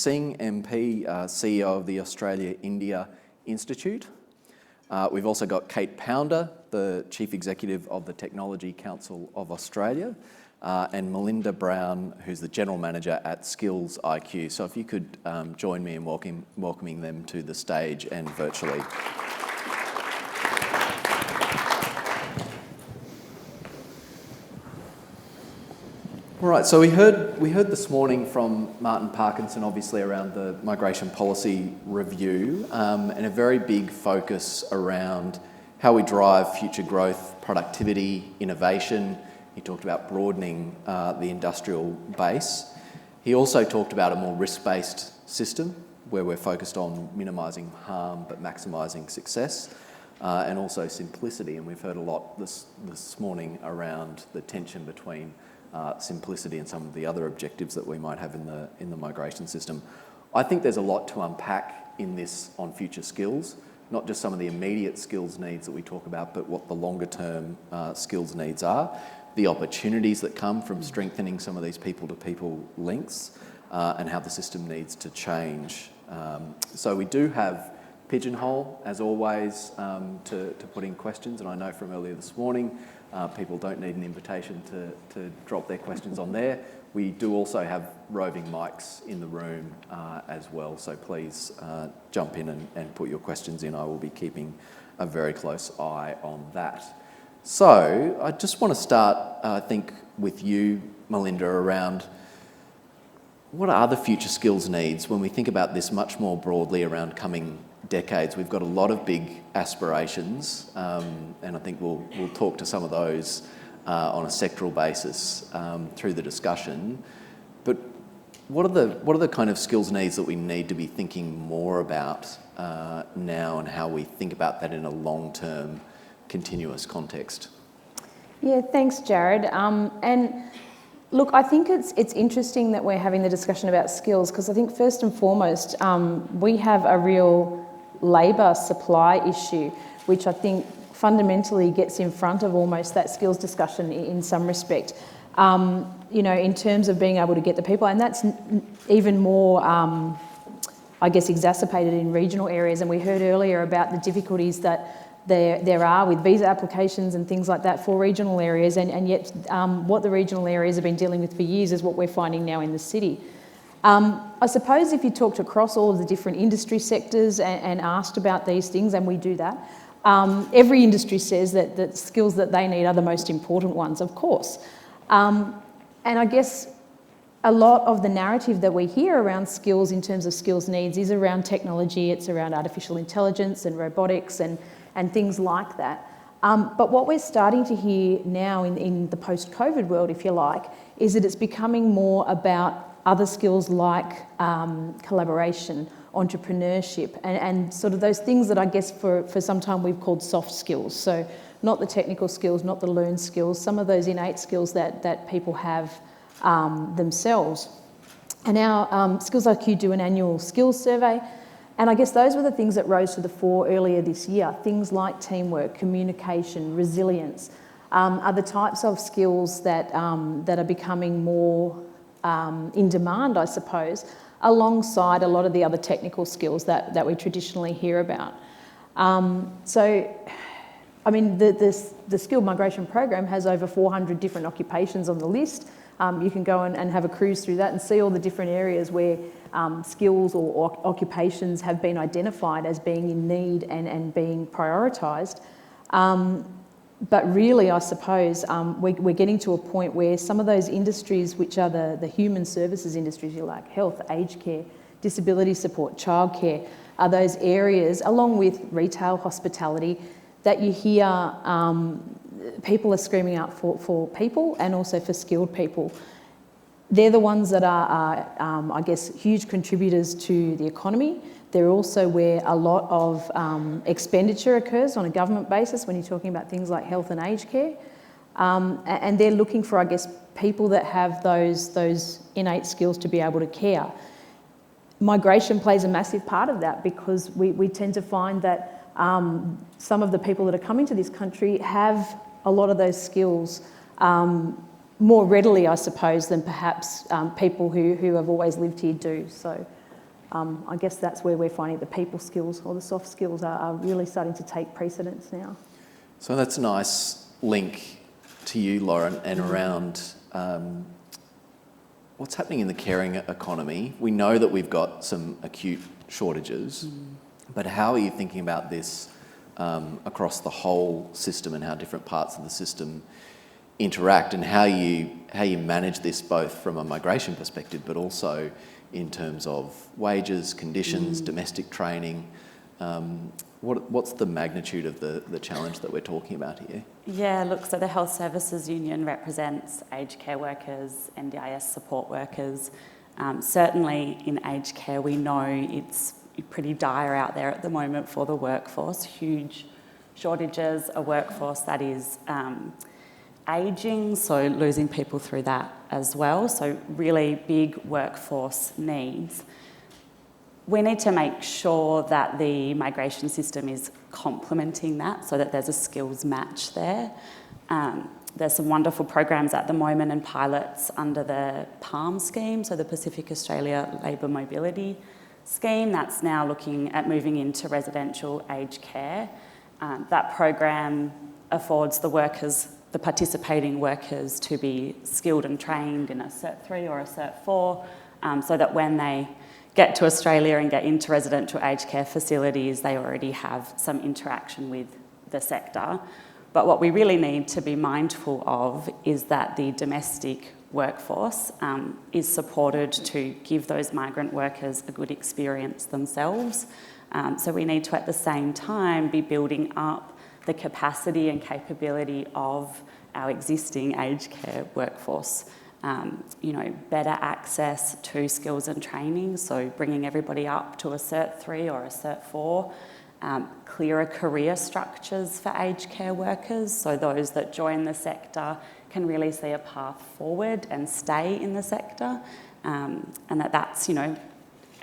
Singh, MP, CEO of the Australia-India Institute. We've also got Kate Pounder, the Chief Executive of the Technology Council of Australia, and Melinda Brown, who's the General Manager at Skills IQ. So if you could join me in welcoming them to the stage and virtually. All right, so we heard this morning from Martin Parkinson, obviously around the migration policy review, and a very big focus around how we drive future growth, productivity, innovation. He talked about broadening the industrial base. He also talked about a more risk-based system where we're focused on minimising harm but maximising success, and also simplicity. And we've heard a lot this morning around the tension between simplicity and some of the other objectives that we might have in the migration system. I think there's a lot to unpack in this on future skills, not just some of the immediate skills needs that we talk about, but what the longer term skills needs are, the opportunities that come from strengthening some of these people-to-people links, and how the system needs to change. So we do have Pigeonhole, as always, to put in questions, and I know from earlier this morning, people don't need an invitation to drop their questions on there. We do also have roving mics in the room as well, so please jump in and put your questions in. I will be keeping a very close eye on that. So I just want to start, I think, with you, Melinda, around what are the future skills needs when we think about this much more broadly around coming decades. We've got a lot of big aspirations, and I think we'll talk to some of those on a sectoral basis through the discussion. But what are the kind of skills needs that we need to be thinking more about now, and how we think about that in a long-term, continuous context? Yeah, thanks, Jared. And look, I think it's interesting that we're having the discussion about skills, because I think first and foremost, we have a real labour supply issue, which I think fundamentally gets in front of almost that skills discussion in some respect. In terms of being able to get the people, and that's even more, I guess, exacerbated in regional areas. And we heard earlier about the difficulties that there are with visa applications and things like that for regional areas, and yet what the regional areas have been dealing with for years is what we're finding now in the city. I suppose if you talked across all of the different industry sectors and asked about these things, and we do that, every industry says that the skills that they need are the most important ones, of course. And I guess a lot of the narrative that we hear around skills in terms of skills needs is around technology, it's around artificial intelligence and robotics and things like that. But what we're starting to hear now in the post-COVID world, if you like, is that it's becoming more about other skills like collaboration, entrepreneurship, and sort of those things that I guess for some time we've called soft skills. So not the technical skills, not the learned skills, some of those innate skills that people have themselves. And our Skills IQ do an annual skills survey, and I guess those were the things that rose to the fore earlier this year. Things like teamwork, communication, resilience are the types of skills that are becoming more in demand, I suppose, alongside a lot of the other technical skills that we traditionally hear about. So, I mean, the skilled migration program has over 400 different occupations on the list. You can go and have a cruise through that and see all the different areas where skills or occupations have been identified as being in need and being prioritised. But really, I suppose, we're getting to a point where some of those industries, which are the human services industries, you like health, aged care, disability support, childcare, are those areas, along with retail, hospitality, that you hear people are screaming out for people and also for skilled people. They're the ones that are I guess, huge contributors to the economy. They're also where a lot of expenditure occurs on a government basis when you're talking about things like health and aged care. And they're looking for, I guess, people that have those innate skills to be able to care. Migration plays a massive part of that, because we tend to find that some of the people that are coming to this country have a lot of those skills more readily, I suppose, than perhaps people who have always lived here do. So I guess that's where we're finding the people skills or the soft skills are really starting to take precedence now. So that's a nice link to you, Lauren, and around what's happening in the caring economy. We know that we've got some acute shortages, but how are you thinking about this across the whole system and how different parts of the system interact, and how you manage this both from a migration perspective but also in terms of wages, conditions, domestic training? What's the magnitude of the challenge that we're talking about here? Yeah, look, so the Health Services Union represents aged care workers, NDIS support workers. Certainly in aged care, we know it's pretty dire out there at the moment for the workforce. Huge shortages, a workforce that is ageing, so losing people through that as well. So really big workforce needs. We need to make sure that the migration system is complementing that so that there's a skills match there. There's some wonderful programs at the moment and pilots under the PALM scheme, so the Pacific Australia Labour Mobility Scheme, that's now looking at moving into residential aged care. That program affords the workers, the participating workers, to be skilled and trained in a Cert 3 or a Cert 4, so that when they get to Australia and get into residential aged care facilities, they already have some interaction with the sector. But what we really need to be mindful of is that the domestic workforce is supported to give those migrant workers a good experience themselves. So we need to, at the same time, be building up the capacity and capability of our existing aged care workforce. Better access to skills and training, so bringing everybody up to a Cert 3 or a Cert 4, clearer career structures for aged care workers, so those that join the sector can really see a path forward and stay in the sector, and that's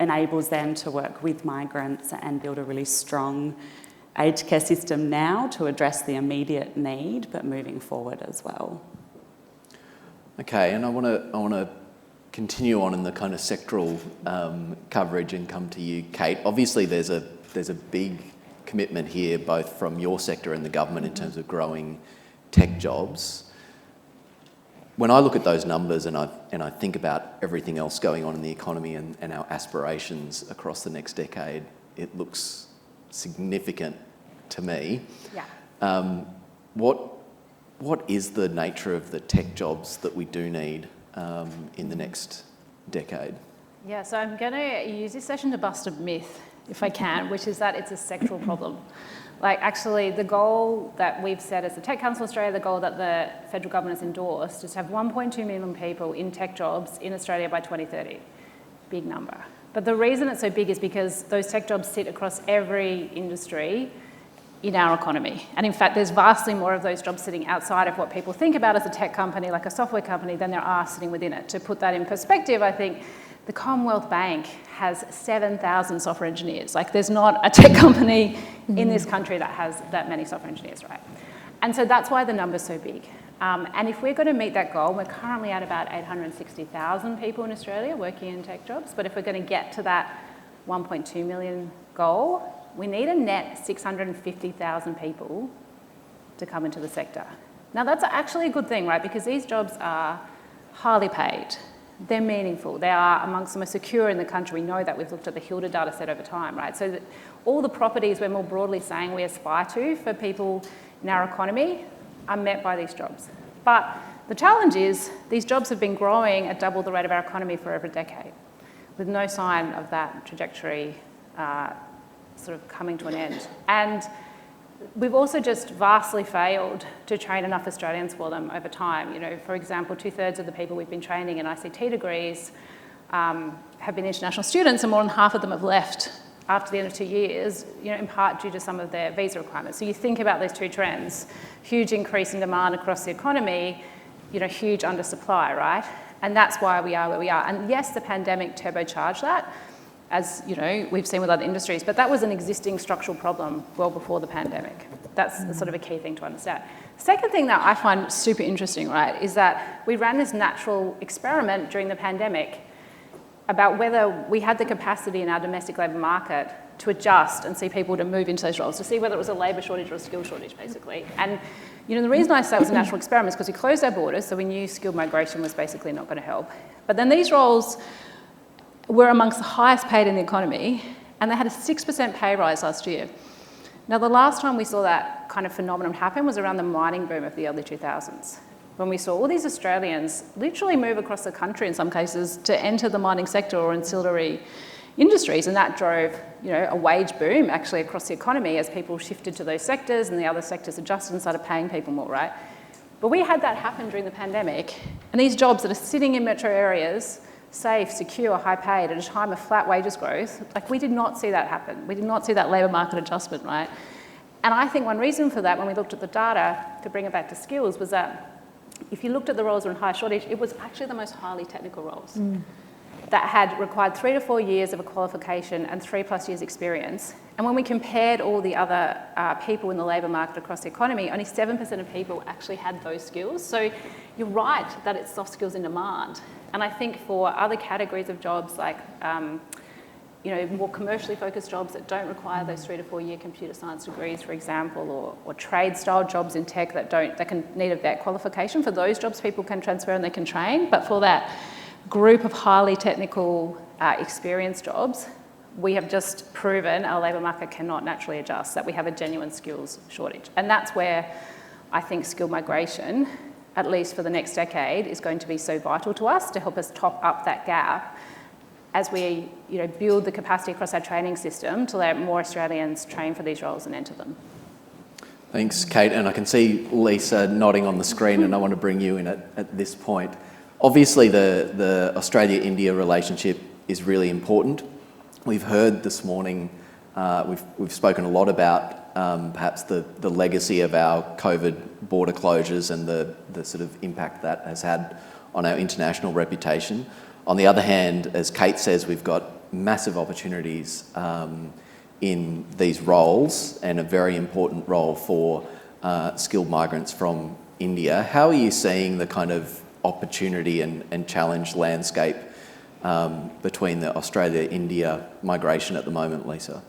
enables them to work with migrants and build a really strong aged care system now to address the immediate need, but moving forward as well. Okay, and I want to continue on in the kind of sectoral coverage and come to you, Kate. Obviously, there's a big commitment here, both from your sector and the government, in terms of growing tech jobs. When I look at those numbers and I think about everything else going on in the economy and our aspirations across the next decade, it looks significant to me. Yeah. What is the nature of the tech jobs that we do need in the next decade? Yeah, so I'm going to use this session to bust a myth, if I can, which is that it's a sectoral problem. Like, actually, the goal that we've set as the Tech Council Australia, the goal that the federal government has endorsed, is to have 1.2 million people in tech jobs in Australia by 2030. Big number. But the reason it's so big is because those tech jobs sit across every industry in our economy. And in fact, there's vastly more of those jobs sitting outside of what people think about as a tech company, like a software company, than there are sitting within it. To put that in perspective, I think the Commonwealth Bank has 7,000 software engineers. Like, there's not a tech company in this country that has that many software engineers, right? And so that's why the number's so big. And if we're going to meet that goal, we're currently at about 860,000 people in Australia working in tech jobs. But if we're going to get to that 1.2 million goal, we need a net 650,000 people to come into the sector. Now, that's actually a good thing, right? Because these jobs are highly paid. They're meaningful. They are amongst the most secure in the country. We know that. We've looked at the Hilda data set over time, right? So that all the properties we're more broadly saying we aspire to for people in our economy are met by these jobs. But the challenge is these jobs have been growing at double the rate of our economy for over a decade, with no sign of that trajectory sort of coming to an end. And we've also just vastly failed to train enough Australians for them over time. For example, 2/3 of the people we've been training in ICT degrees have been international students, and more than half of them have left after the end of 2 years, in part due to some of their visa requirements. So you think about those two trends: huge increase in demand across the economy, huge undersupply, right? And that's why we are where we are. And yes, the pandemic turbocharged that, as we've seen with other industries, but that was an existing structural problem well before the pandemic. That's sort of a key thing to understand. Second thing that I find super interesting, right, is that we ran this natural experiment during the pandemic about whether we had the capacity in our domestic labour market to adjust and see people to move into those roles, to see whether it was a labour shortage or a skill shortage, basically. And the reason I say it was a natural experiment is because we closed our borders, so we knew skilled migration was basically not going to help. But then these roles were amongst the highest paid in the economy, and they had a 6% pay rise last year. Now, the last time we saw that kind of phenomenon happen was around the mining boom of the early 2000s, when we saw all these Australians literally move across the country in some cases to enter the mining sector or ancillary industries, and that drove a wage boom actually across the economy as people shifted to those sectors and the other sectors adjusted and started paying people more, right? But we had that happen during the pandemic, and these jobs that are sitting in metro areas, safe, secure, high paid, at a time of flat wages growth, we did not see that happen. We did not see that labour market adjustment, right? And I think one reason for that, when we looked at the data, to bring it back to skills, was that if you looked at the roles that were in high shortage, it was actually the most highly technical roles that had required 3 to 4 years of a qualification and 3+ years experience. And when we compared all the other people in the labour market across the economy, only 7% of people actually had those skills. So you're right that it's soft skills in demand. And I think for other categories of jobs like more commercially focused jobs that don't require those 3 to 4 year computer science degrees, for example, or trade style jobs in tech that can need a vet qualification. For those jobs, people can transfer and they can train. But for that group of highly technical experienced jobs, we have just proven our labour market cannot naturally adjust, that we have a genuine skills shortage. And that's where I think skilled migration, at least for the next decade, is going to be so vital to us to help us top up that gap as we build the capacity across our training system to let more Australians train for these roles and enter them. Thanks, Kate. And I can see Lisa nodding on the screen, and I want to bring you in at this point. Obviously, the Australia-India relationship is really important. We've heard this morning, we've spoken a lot about perhaps the legacy of our COVID border closures and the sort of impact that has had on our international reputation. On the other hand, as Kate says, we've got massive opportunities in these roles, and a very important role for skilled migrants from India. How are you seeing the kind of opportunity and challenge landscape between the Australia-India migration at the moment, Lisa?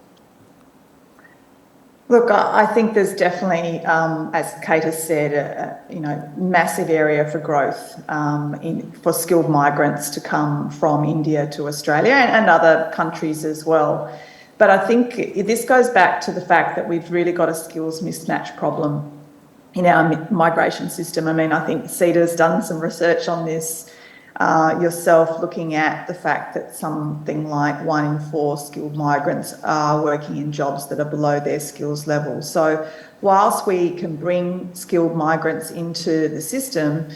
Look, I think there's definitely, as Kate has said, a massive area for growth for skilled migrants to come from India to Australia and other countries as well. But I think this goes back to the fact that we've really got a skills mismatch problem in our migration system. I mean, I think CEDA's done some research on this yourself, looking at the fact that something like 1 in 4 skilled migrants are working in jobs that are below their skills level. So whilst we can bring skilled migrants into the system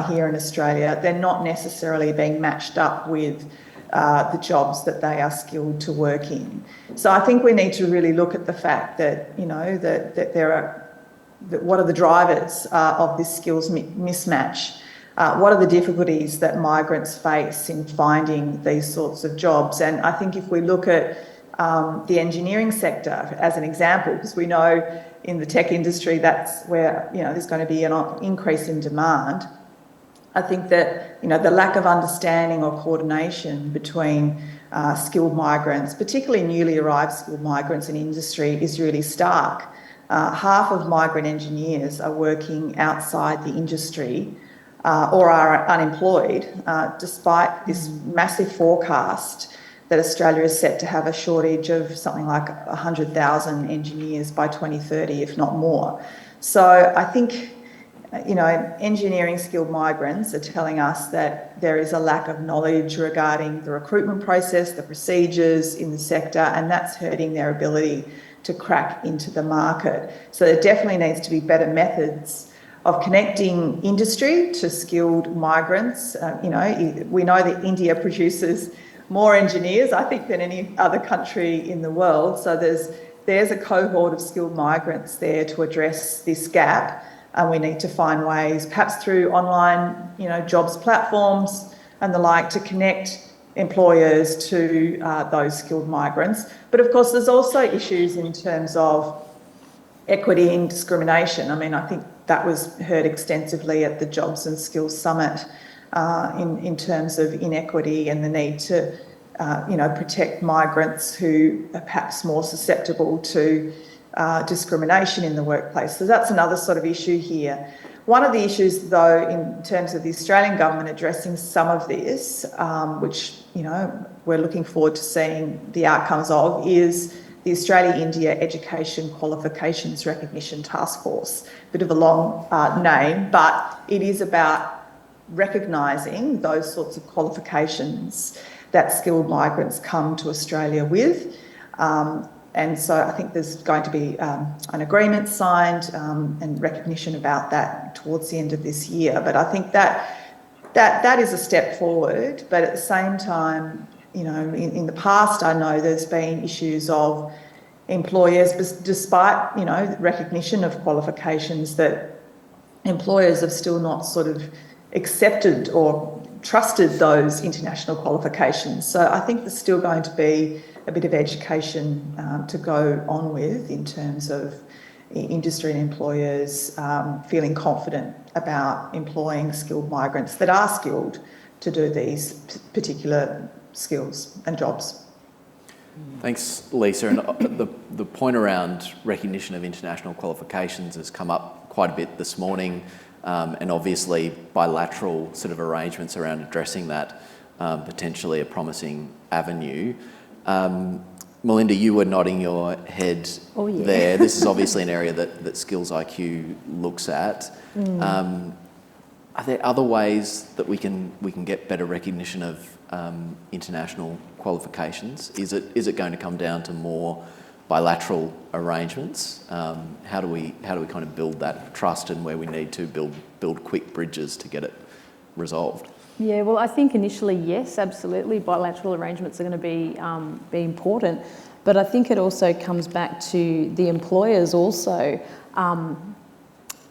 here in Australia, they're not necessarily being matched up with the jobs that they are skilled to work in. So I think we need to really look at the fact that, that there are, what are the drivers of this skills mismatch? What are the difficulties that migrants face in finding these sorts of jobs? And I think if we look at the engineering sector as an example, because we know in the tech industry that's where there's going to be an increase in demand. I think that the lack of understanding or coordination between skilled migrants, particularly newly arrived skilled migrants in industry, is really stark. Half of migrant engineers are working outside the industry or are unemployed, despite this massive forecast that Australia is set to have a shortage of something like 100,000 engineers by 2030, if not more. So I think, engineering skilled migrants are telling us that there is a lack of knowledge regarding the recruitment process, the procedures in the sector, and that's hurting their ability to crack into the market. So there definitely needs to be better methods of connecting industry to skilled migrants. We know that India produces more engineers, I think, than any other country in the world. So there's a cohort of skilled migrants there to address this gap. And we need to find ways, perhaps through online, jobs platforms and the like, to connect employers to those skilled migrants. But of course, there's also issues in terms of equity and discrimination. I mean, I think that was heard extensively at the Jobs and Skills Summit in terms of inequity and the need to, protect migrants who are perhaps more susceptible to discrimination in the workplace. So that's another sort of issue here. One of the issues, though, in terms of the Australian government addressing some of this, which, we're looking forward to seeing the outcomes of, is the Australia-India Education Qualifications Recognition Task Force. Bit of a long name, but it is about recognising those sorts of qualifications that skilled migrants come to Australia with. And so I think there's going to be an agreement signed and recognition about that towards the end of this year. But I think that is a step forward. But at the same time, in the past, I know there's been issues of employers, despite, recognition of qualifications, that employers have still not sort of accepted or trusted those international qualifications. So I think there's still going to be a bit of education to go on with in terms of industry and employers feeling confident about employing skilled migrants that are skilled to do these particular skills and jobs. Thanks, Lisa. And the point around recognition of international qualifications has come up quite a bit this morning, and obviously bilateral sort of arrangements around addressing that, potentially a promising avenue. Melinda, you were nodding your head there. This is obviously an area that Skills IQ looks at. Are there other ways that we can get better recognition of international qualifications? Is it going to come down to more bilateral arrangements? How do we kind of build that trust, and where we need to build quick bridges to get it resolved? Yeah, well, I think initially, yes, absolutely, bilateral arrangements are going to be important, but I think it also comes back to the employers also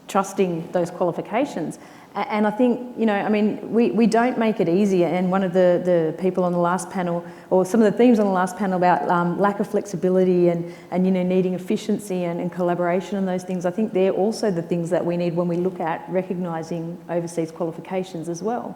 trusting those qualifications. And I think, we don't make it easier. And one of the people on the last panel, or some of the themes on the last panel about lack of flexibility and needing efficiency and collaboration and those things, I think they're also the things that we need when we look at recognising overseas qualifications as well.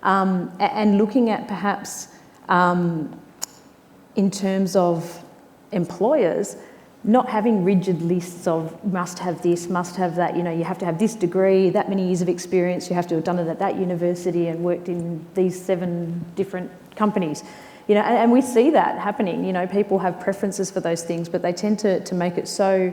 And looking at perhaps in terms of employers, not having rigid lists of must have this, must have that, you have to have this degree, that many years of experience, you have to have done it at that university and worked in these 7 different companies. And we see that happening. People have preferences for those things, but they tend to make it so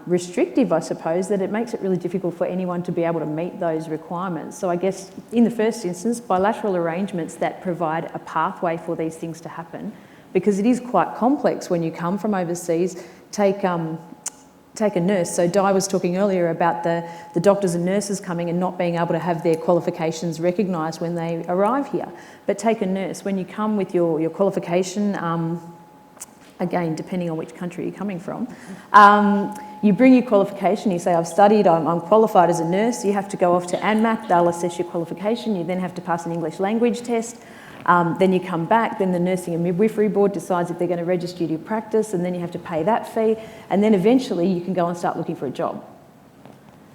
restrictive, I suppose, that it makes it really difficult for anyone to be able to meet those requirements. So I guess in the first instance, bilateral arrangements that provide a pathway for these things to happen, because it is quite complex when you come from overseas. Take a nurse. So Di was talking earlier about the doctors and nurses coming and not being able to have their qualifications recognised when they arrive here. But take a nurse. When you come with your qualification, again, depending on which country you're coming from, you bring your qualification, you say, I've studied, I'm qualified as a nurse. You have to go off to unpack, they'll assess your qualification. You then have to pass an English language test. Then you come back, then the Nursing and Midwifery Board decides if they're going to register you to practice, and then you have to pay that fee, and then eventually you can go and start looking for a job.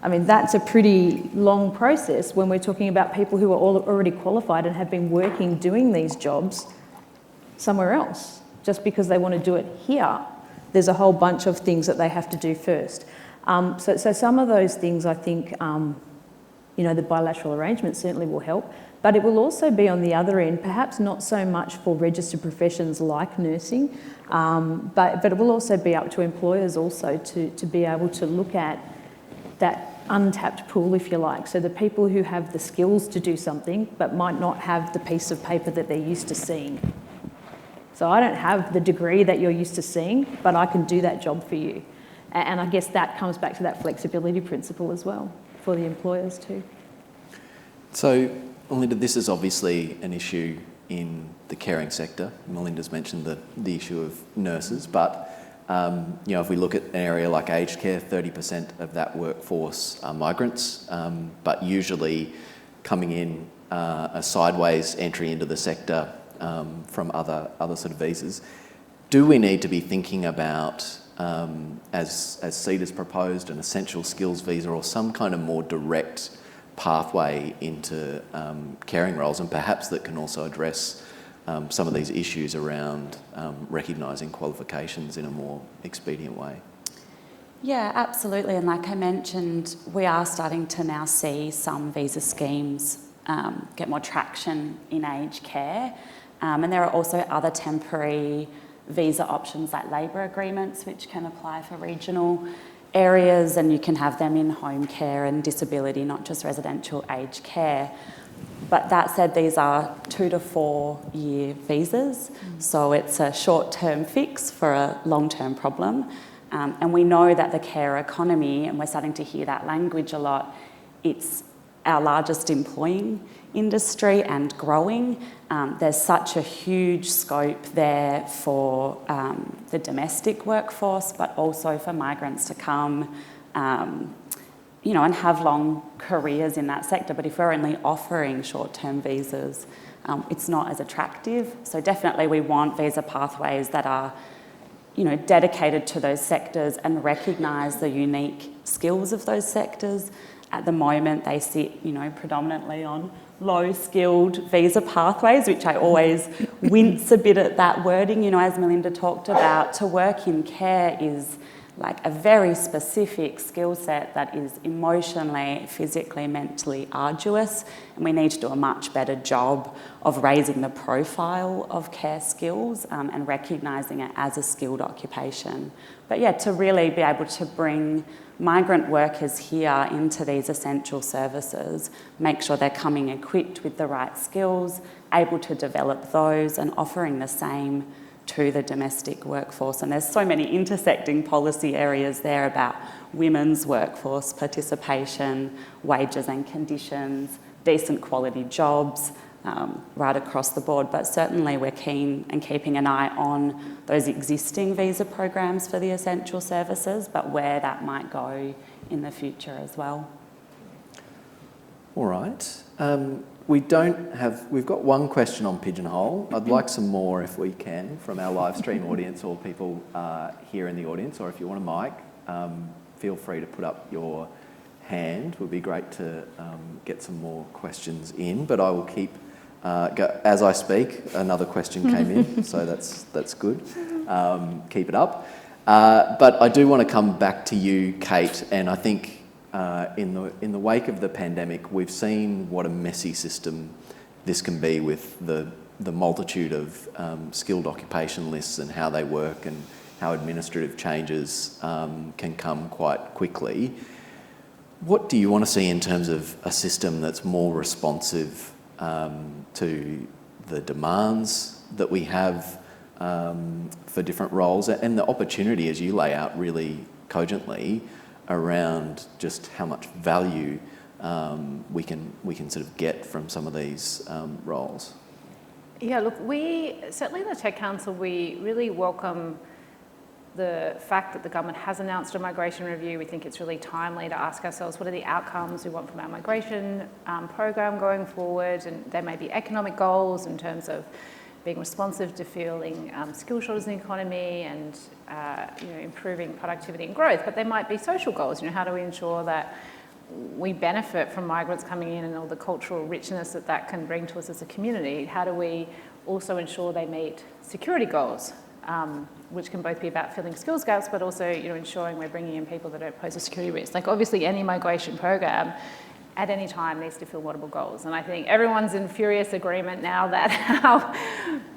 That's a pretty long process when we're talking about people who are already qualified and have been working doing these jobs somewhere else. Just because they want to do it here, there's a whole bunch of things that they have to do first. So some of those things, I think, the bilateral arrangements certainly will help. But it will also be on the other end, perhaps not so much for registered professions like nursing, but it will also be up to employers also to be able to look at that untapped pool, if you like. So the people who have the skills to do something but might not have the piece of paper that they're used to seeing. So I don't have the degree that you're used to seeing, but I can do that job for you. And I guess that comes back to that flexibility principle as well for the employers too. So, Melinda, this is obviously an issue in the caring sector. Melinda's mentioned the issue of nurses, but if we look at an area like aged care, 30% of that workforce are migrants, but usually coming in a sideways entry into the sector from other sort of visas. Do we need to be thinking about, as CEDA's proposed, an essential skills visa or some kind of more direct pathway into caring roles, and perhaps that can also address some of these issues around recognising qualifications in a more expedient way. Yeah, absolutely. And like I mentioned, we are starting to now see some visa schemes get more traction in aged care. And there are also other temporary visa options like labour agreements, which can apply for regional areas, and you can have them in home care and disability, not just residential aged care. But that said, these are 2 to 4 year visas, so it's a short-term fix for a long-term problem. And we know that the care economy, and we're starting to hear that language a lot, it's our largest employing industry and growing. There's such a huge scope there for the domestic workforce, but also for migrants to come, and have long careers in that sector. But if we're only offering short-term visas, it's not as attractive. So definitely we want visa pathways that are, dedicated to those sectors and recognise the unique skills of those sectors. At the moment, they sit, predominantly on low-skilled visa pathways, which I always wince a bit at that wording. As Melinda talked about, to work in care is like a very specific skill set that is emotionally, physically, mentally arduous, and we need to do a much better job of raising the profile of care skills and recognising it as a skilled occupation. But yeah, to really be able to bring migrant workers here into these essential services, make sure they're coming equipped with the right skills, able to develop those, and offering the same to the domestic workforce. And there's so many intersecting policy areas there about women's workforce participation, wages and conditions, decent quality jobs, right across the board. But certainly we're keen and keeping an eye on those existing visa programs for the essential services, but where that might go in the future as well. All right. We've got one question on Pigeonhole. I'd like some more if we can from our live stream audience or people here in the audience, or if you want a mic, feel free to put up your hand. It would be great to get some more questions in, but I will keep, as I speak, another question came in, so that's good. Keep it up. But I do want to come back to you, Kate, and I think in the wake of the pandemic, we've seen what a messy system this can be with the multitude of skilled occupation lists and how they work and how administrative changes can come quite quickly. What do you want to see in terms of a system that's more responsive to the demands that we have for different roles and the opportunity, as you lay out really cogently, around just how much value we can sort of get from some of these roles? Yeah, look, we certainly in the Tech Council, we really welcome the fact that the government has announced a migration review. We think it's really timely to ask ourselves what are the outcomes we want from our migration program going forward, and there may be economic goals in terms of being responsive to feeling skill shortages in the economy and improving productivity and growth, but there might be social goals. How do we ensure that we benefit from migrants coming in and all the cultural richness that can bring to us as a community? How do we also ensure they meet security goals, which can both be about filling skills gaps, but also ensuring we're bringing in people that don't pose a security risk? Like obviously any migration program at any time needs to fill multiple goals. And I think everyone's in furious agreement now that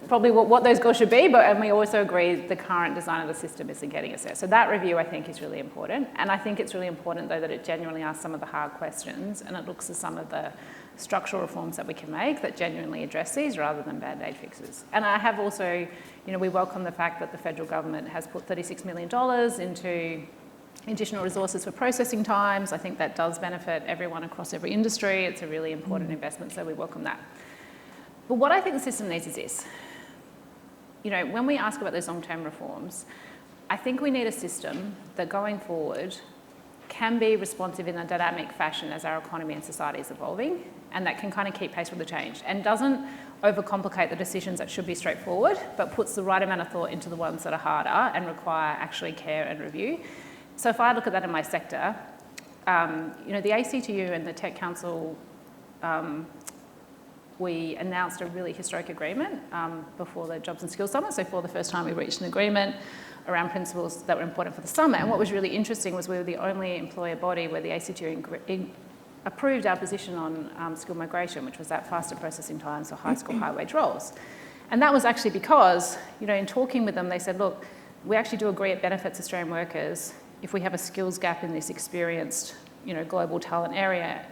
probably what those goals should be, and we also agree the current design of the system isn't getting us there. So that review I think is really important. And I think it's really important though that it genuinely asks some of the hard questions and it looks at some of the structural reforms that we can make that genuinely address these rather than band-aid fixes. And I have also, we welcome the fact that the federal government has put $36 million into additional resources for processing times. I think that does benefit everyone across every industry. It's a really important investment, so we welcome that. But what I think the system needs is this. When we ask about those long-term reforms, I think we need a system that going forward can be responsive in a dynamic fashion as our economy and society is evolving, and that can kind of keep pace with the change and doesn't overcomplicate the decisions that should be straightforward, but puts the right amount of thought into the ones that are harder and require actually care and review. So if I look at that in my sector, the ACTU and the Tech Council, we announced a really historic agreement before the Jobs and Skills Summit. So for the first time, we reached an agreement around principles that were important for the summit. And what was really interesting was we were the only employer body where the ACTU approved our position on skill migration, which was that faster processing times for high skill, high wage roles. And that was actually because, in talking with them, they said, look, we actually do agree it benefits Australian workers if we have a skills gap in this experienced, global talent area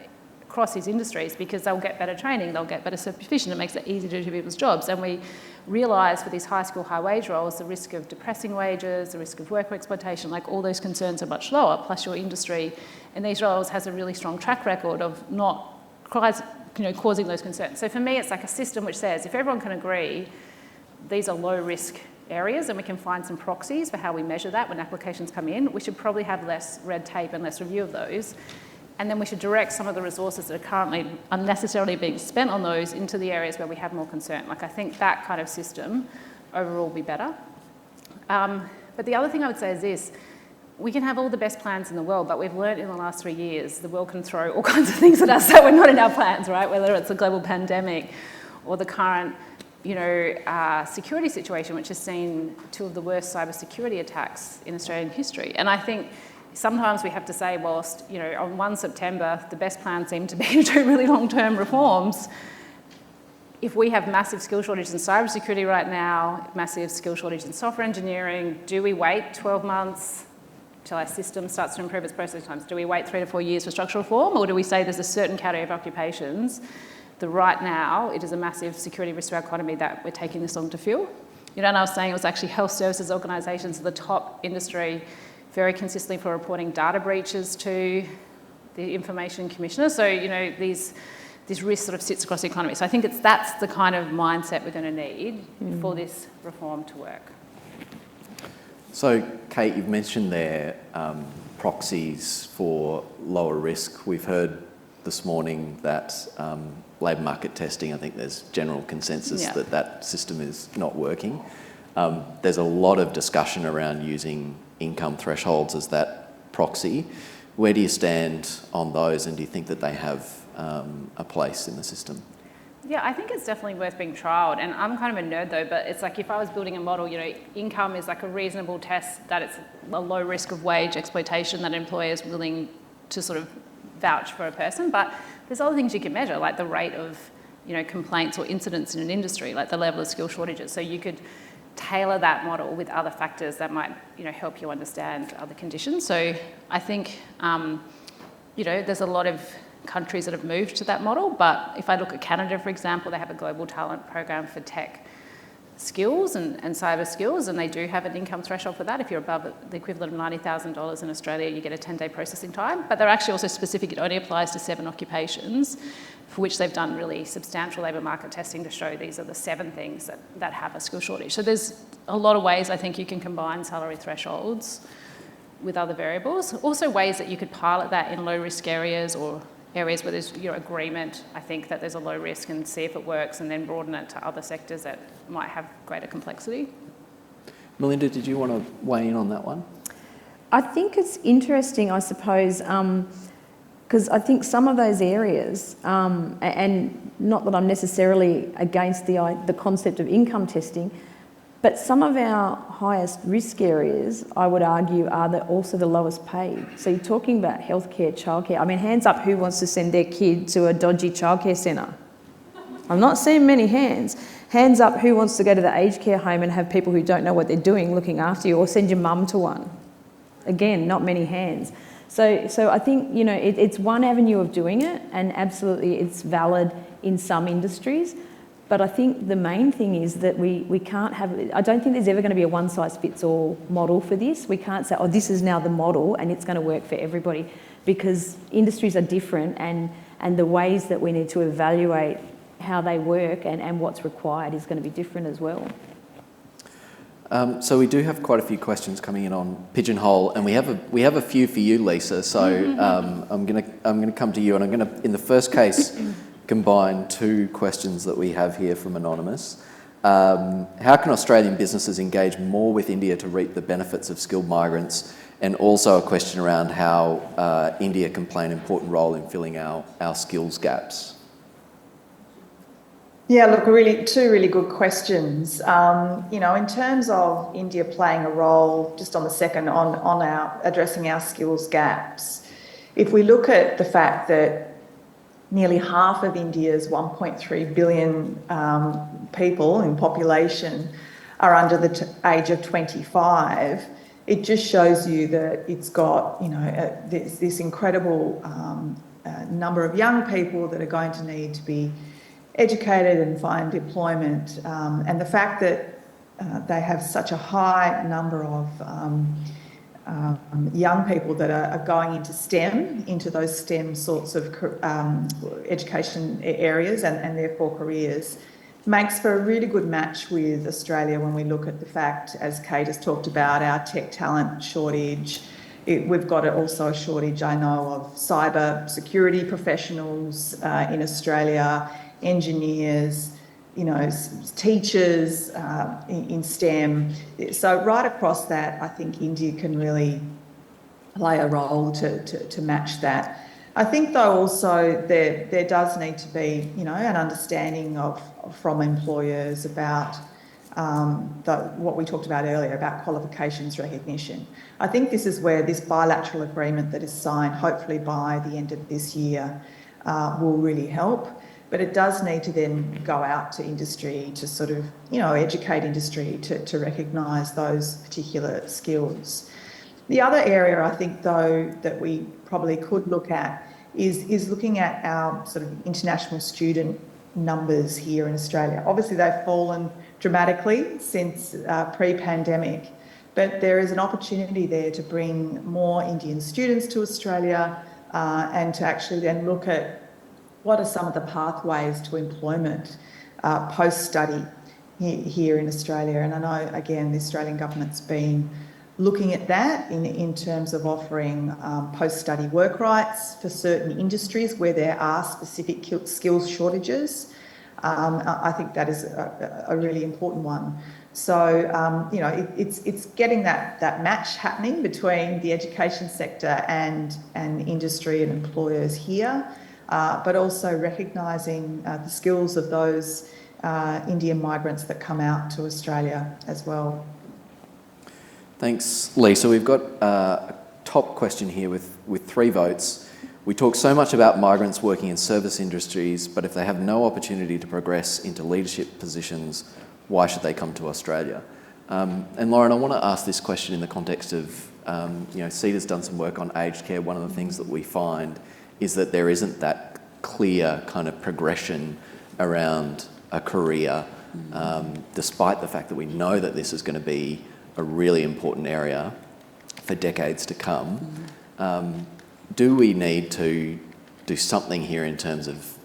across these industries, because they'll get better training, they'll get better supervision, it makes it easier to do people's jobs. And we realise for these high skill, high wage roles, the risk of depressing wages, the risk of worker exploitation, like all those concerns are much lower, plus your industry in these roles has a really strong track record of not causing those concerns. So for me, it's like a system which says if everyone can agree these are low risk areas and we can find some proxies for how we measure that when applications come in, we should probably have less red tape and less review of those. And then we should direct some of the resources that are currently unnecessarily being spent on those into the areas where we have more concern. Like I think that kind of system overall will be better. But the other thing I would say is this, we can have all the best plans in the world, but we've learned in the last 3 years, the world can throw all kinds of things at us that were not in our plans, right? Whether it's a global pandemic or the current, security situation, which has seen 2 of the worst cybersecurity attacks in Australian history. And I think sometimes we have to say, whilst, on 1 September, the best plan seemed to be to do really long-term reforms, if we have massive skill shortages in cybersecurity right now, massive skill shortage in software engineering, do we wait 12 months till our system starts to improve its processing times? Do we wait 3 to 4 years for structural reform, or do we say there's a certain category of occupations that right now it is a massive security risk to our economy that we're taking this long to fill? And I was saying it was actually health services organisations, the top industry, very consistently for reporting data breaches to the Information Commissioner. So, this risk sort of sits across the economy. So I think that's the kind of mindset we're going to need for this reform to work. So, Kate, you've mentioned there proxies for lower risk. We've heard this morning that labour market testing, I think there's general consensus that system is not working. There's a lot of discussion around using income thresholds as that proxy. Where do you stand on those, and do you think that they have a place in the system? Yeah, I think it's definitely worth being trialled, and I'm kind of a nerd though, but it's like if I was building a model, income is like a reasonable test that it's a low risk of wage exploitation that an employer is willing to sort of vouch for a person, but there's other things you can measure, like the rate of, complaints or incidents in an industry, like the level of skill shortages. So you could tailor that model with other factors that might, help you understand other conditions. So I think, there's a lot of countries that have moved to that model, but if I look at Canada, for example, they have a global talent program for tech skills and cyber skills, and they do have an income threshold for that. If you're above the equivalent of $90,000 in Australia, you get a 10-day processing time, but they're actually also specific. It only applies to 7 occupations for which they've done really substantial labour market testing to show these are the 7 things that have a skill shortage. So there's a lot of ways I think you can combine salary thresholds with other variables. Also ways that you could pilot that in low risk areas or areas where there's agreement, I think, that there's a low risk, and see if it works, and then broaden it to other sectors that might have greater complexity. Melinda, did you want to weigh in on that one? I think it's interesting, I suppose, because I think some of those areas, and not that I'm necessarily against the concept of income testing, but some of our highest risk areas, I would argue, are also the lowest paid. So you're talking about healthcare, childcare. I mean, hands up who wants to send their kid to a dodgy childcare centre? I'm not seeing many hands. Hands up who wants to go to the aged care home and have people who don't know what they're doing looking after you, or send your mum to one. Again, not many hands. So I think, it's one avenue of doing it, and absolutely it's valid in some industries. But I think the main thing is that we can't have, I don't think there's ever going to be a one-size-fits-all model for this. We can't say, this is now the model and it's going to work for everybody, because industries are different, and the ways that we need to evaluate how they work and what's required is going to be different as well. So we do have quite a few questions coming in on Pigeonhole, and we have a few for you, Lisa. So I'm going to come to you, and I'm going to, in the first case, combine 2 questions that we have here from Anonymous. How can Australian businesses engage more with India to reap the benefits of skilled migrants and also a question around how India can play an important role in filling our skills gaps. Yeah, look, two really good questions. In terms of India playing a role, just on the second, on our addressing our skills gaps, if we look at the fact that nearly half of India's 1.3 billion people in population are under the age of 25, it just shows you that it's got, this incredible number of young people that are going to need to be educated and find employment. And the fact that they have such a high number of young people that are going into STEM, into those STEM sorts of education areas and therefore careers, makes for a really good match with Australia when we look at the fact, as Kate has talked about, our tech talent shortage. We've got also a shortage, I know, of cyber security professionals in Australia, engineers, teachers in STEM. So right across that, I think India can really play a role to match that. I think, though, also there does need to be, an understanding from employers about what we talked about earlier about qualifications recognition. I think this is where this bilateral agreement that is signed, hopefully by the end of this year, will really help. But it does need to then go out to industry to sort of, educate industry to recognise those particular skills. The other area, I think, though, that we probably could look at is looking at our sort of international student numbers here in Australia. Obviously, they've fallen dramatically since pre-pandemic, but there is an opportunity there to bring more Indian students to Australia and to actually then look at what are some of the pathways to employment post-study here in Australia. And I know, again, the Australian government's been looking at that in terms of offering post-study work rights for certain industries where there are specific skills shortages. I think that is a really important one. So, it's getting that match happening between the education sector and industry and employers here, but also recognising the skills of those Indian migrants that come out to Australia as well. Thanks, Lee. So we've got a top question here with 3 votes. We talk so much about migrants working in service industries, but if they have no opportunity to progress into leadership positions, why should they come to Australia? And Lauren, I want to ask this question in the context of, CEDA's done some work on aged care. One of the things that we find is that there isn't that clear kind of progression around a career, despite the fact that we know that this is going to be a really important area for decades to come. Do we need to do something here in terms of,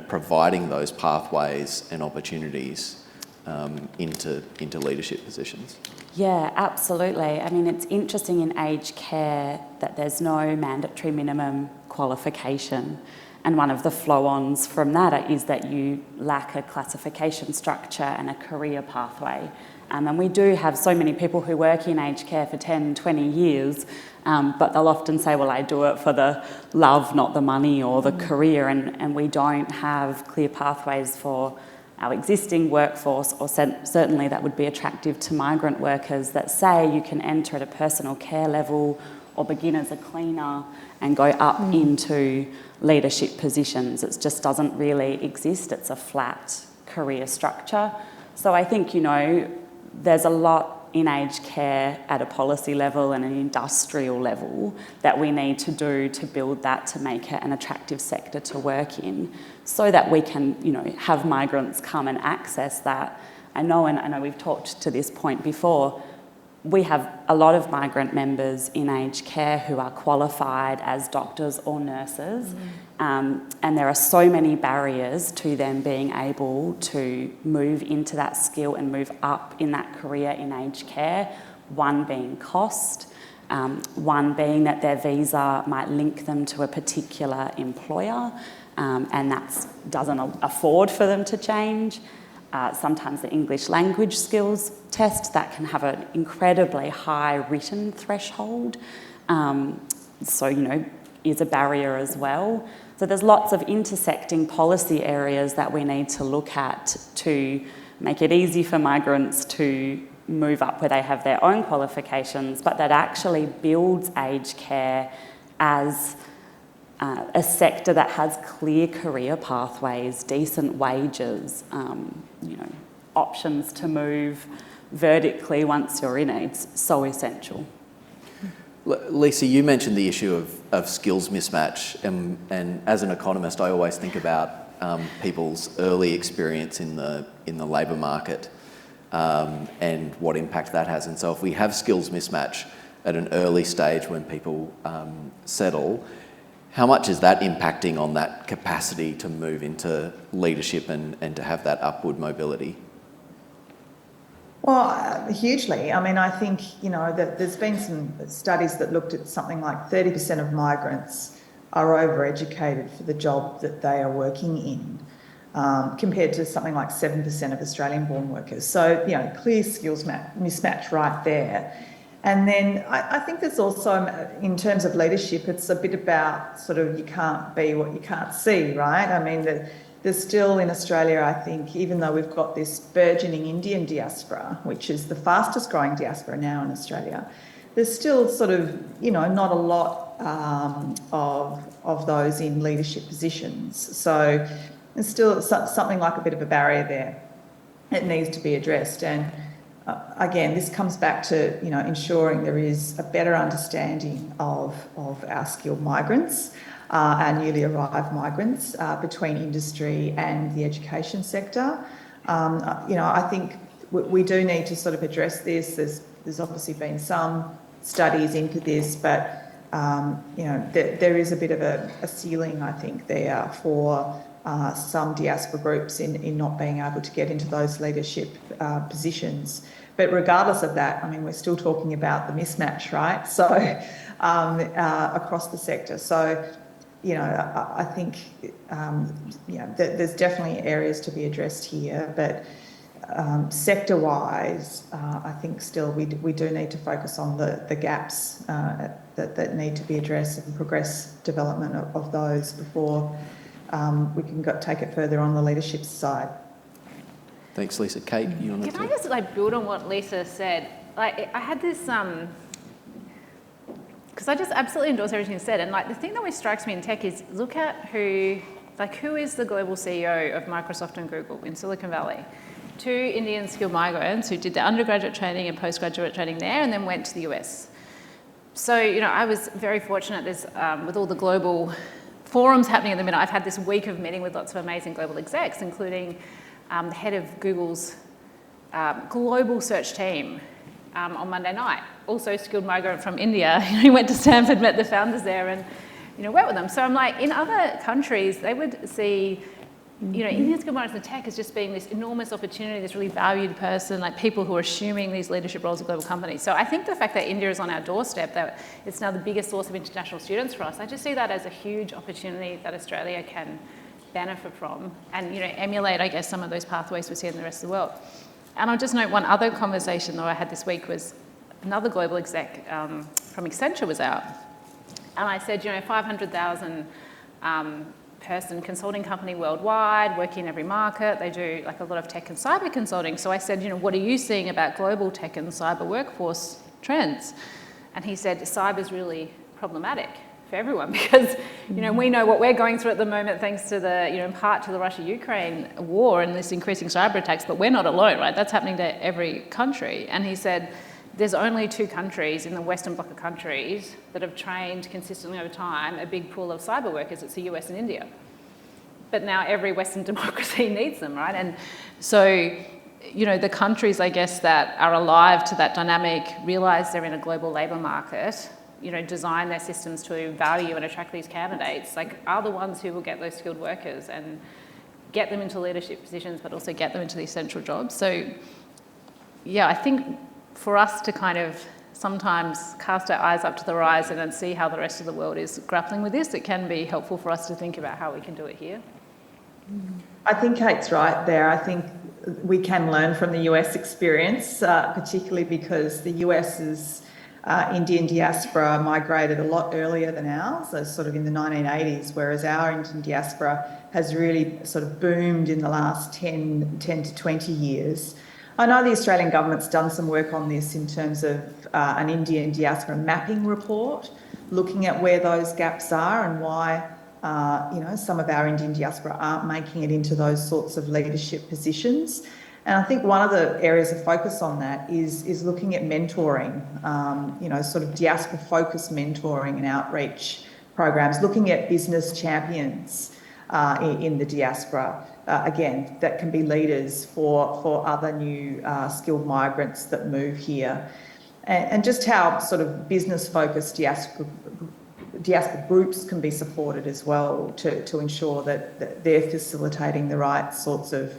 providing those pathways and opportunities into leadership positions? Yeah, absolutely. I mean, it's interesting in aged care that there's no mandatory minimum qualification. And one of the flow-ons from that is that you lack a classification structure and a career pathway. And we do have so many people who work in aged care for 10, 20 years, but they'll often say, well, I do it for the love, not the money or the career, and we don't have clear pathways for our existing workforce, or certainly that would be attractive to migrant workers that say you can enter at a personal care level or begin as a cleaner and go up into leadership positions. It just doesn't really exist. It's a flat career structure. So I think, there's a lot in aged care at a policy level and an industrial level that we need to do to build that, to make it an attractive sector to work in, so that we can, have migrants come and access that. I know we've talked to this point before, we have a lot of migrant members in aged care who are qualified as doctors or nurses, and there are so many barriers to them being able to move into that skill and move up in that career in aged care. One being cost, one being that their visa might link them to a particular employer, and that doesn't afford for them to change. sometimes the English language skills test that can have an incredibly high written threshold. So, is a barrier as well. So there's lots of intersecting policy areas that we need to look at to make it easy for migrants to move up where they have their own qualifications, but that actually builds aged care as a sector that has clear career pathways, decent wages, options to move vertically once you're in it. It's so essential. Lisa, you mentioned the issue of skills mismatch, and as an economist, I always think about people's early experience in the labour market and what impact that has. And so, if we have skills mismatch at an early stage when people settle, how much is that impacting on that capacity to move into leadership and to have that upward mobility? Well, hugely. I mean, I think, that there's been some studies that looked at something like 30% of migrants are overeducated for the job that they are working in, compared to something like 7% of Australian-born workers. So, clear skills mismatch right there. And then I think there's also, in terms of leadership, it's a bit about sort of you can't be what you can't see, right? I mean, there's still in Australia, I think, even though we've got this burgeoning Indian diaspora, which is the fastest growing diaspora now in Australia, there's still sort of, not a lot of those in leadership positions. So there's still something like a bit of a barrier there. It needs to be addressed. And again, this comes back to, ensuring there is a better understanding of our skilled migrants, our newly arrived migrants, between industry and the education sector. I think we do need to sort of address this. There's obviously been some studies into this, but there is a bit of a ceiling, I think, there for some diaspora groups in not being able to get into those leadership positions. But regardless of that, I mean, we're still talking about the mismatch, right? So across the sector. So, I think, there's definitely areas to be addressed here, but sector-wise, I think still we do need to focus on the gaps that need to be addressed and progress development of those before we can take it further on the leadership side. Thanks, Lisa. Kate, you want to? Can I just build on what Lisa said? I had this because I just absolutely endorse everything you said. And the thing that always strikes me in tech is look at who is the global CEO of Microsoft and Google in Silicon Valley. 2 Indian skilled migrants who did their undergraduate training and postgraduate training there and then went to the US. So, I was very fortunate with all the global forums happening at the minute. I've had this week of meeting with lots of amazing global execs, including the head of Google's global search team on Monday night. Also skilled migrant from India. He went to Stanford, met the founders there and, worked with them. So I'm in other countries, they would see, Indian skilled migrants in tech as just being this enormous opportunity, this really valued person, people who are assuming these leadership roles at global companies. So I think the fact that India is on our doorstep, that it's now the biggest source of international students for us, I just see that as a huge opportunity that Australia can benefit from and, emulate, I guess, some of those pathways we see in the rest of the world. And I'll just note one other conversation that I had this week was another global exec from Accenture was out. And I said, 500,000 person consulting company worldwide, working in every market. They do a lot of tech and cyber consulting. So I said, what are you seeing about global tech and cyber workforce trends? And he said, cyber's really problematic for everyone because, we know what we're going through at the moment thanks to the, in part to the Russia-Ukraine war and this increasing cyber attacks, but we're not alone, right? That's happening to every country. And he said, there's only 2 countries in the Western bloc of countries that have trained consistently over time a big pool of cyber workers. It's the US and India. But now every Western democracy needs them, right? And so, the countries, I guess, that are alive to that dynamic, realise they're in a global labour market, design their systems to value and attract these candidates, are the ones who will get those skilled workers and get them into leadership positions, but also get them into the essential jobs. So, yeah, I think for us to kind of sometimes cast our eyes up to the horizon and see how the rest of the world is grappling with this, it can be helpful for us to think about how we can do it here. I think Kate's right there. I think we can learn from the US experience, particularly because the US's Indian diaspora migrated a lot earlier than ours, so sort of in the 1980s, whereas our Indian diaspora has really sort of boomed in the last 10 to 20 years. I know the Australian government's done some work on this in terms of an Indian diaspora mapping report, looking at where those gaps are and why some of our Indian diaspora aren't making it into those sorts of leadership positions. And I think one of the areas of focus on that is looking at mentoring, sort of diaspora-focused mentoring and outreach programs, looking at business champions in the diaspora, again, that can be leaders for other new skilled migrants that move here. And just how sort of business-focused diaspora groups can be supported as well to ensure that they're facilitating the right sorts of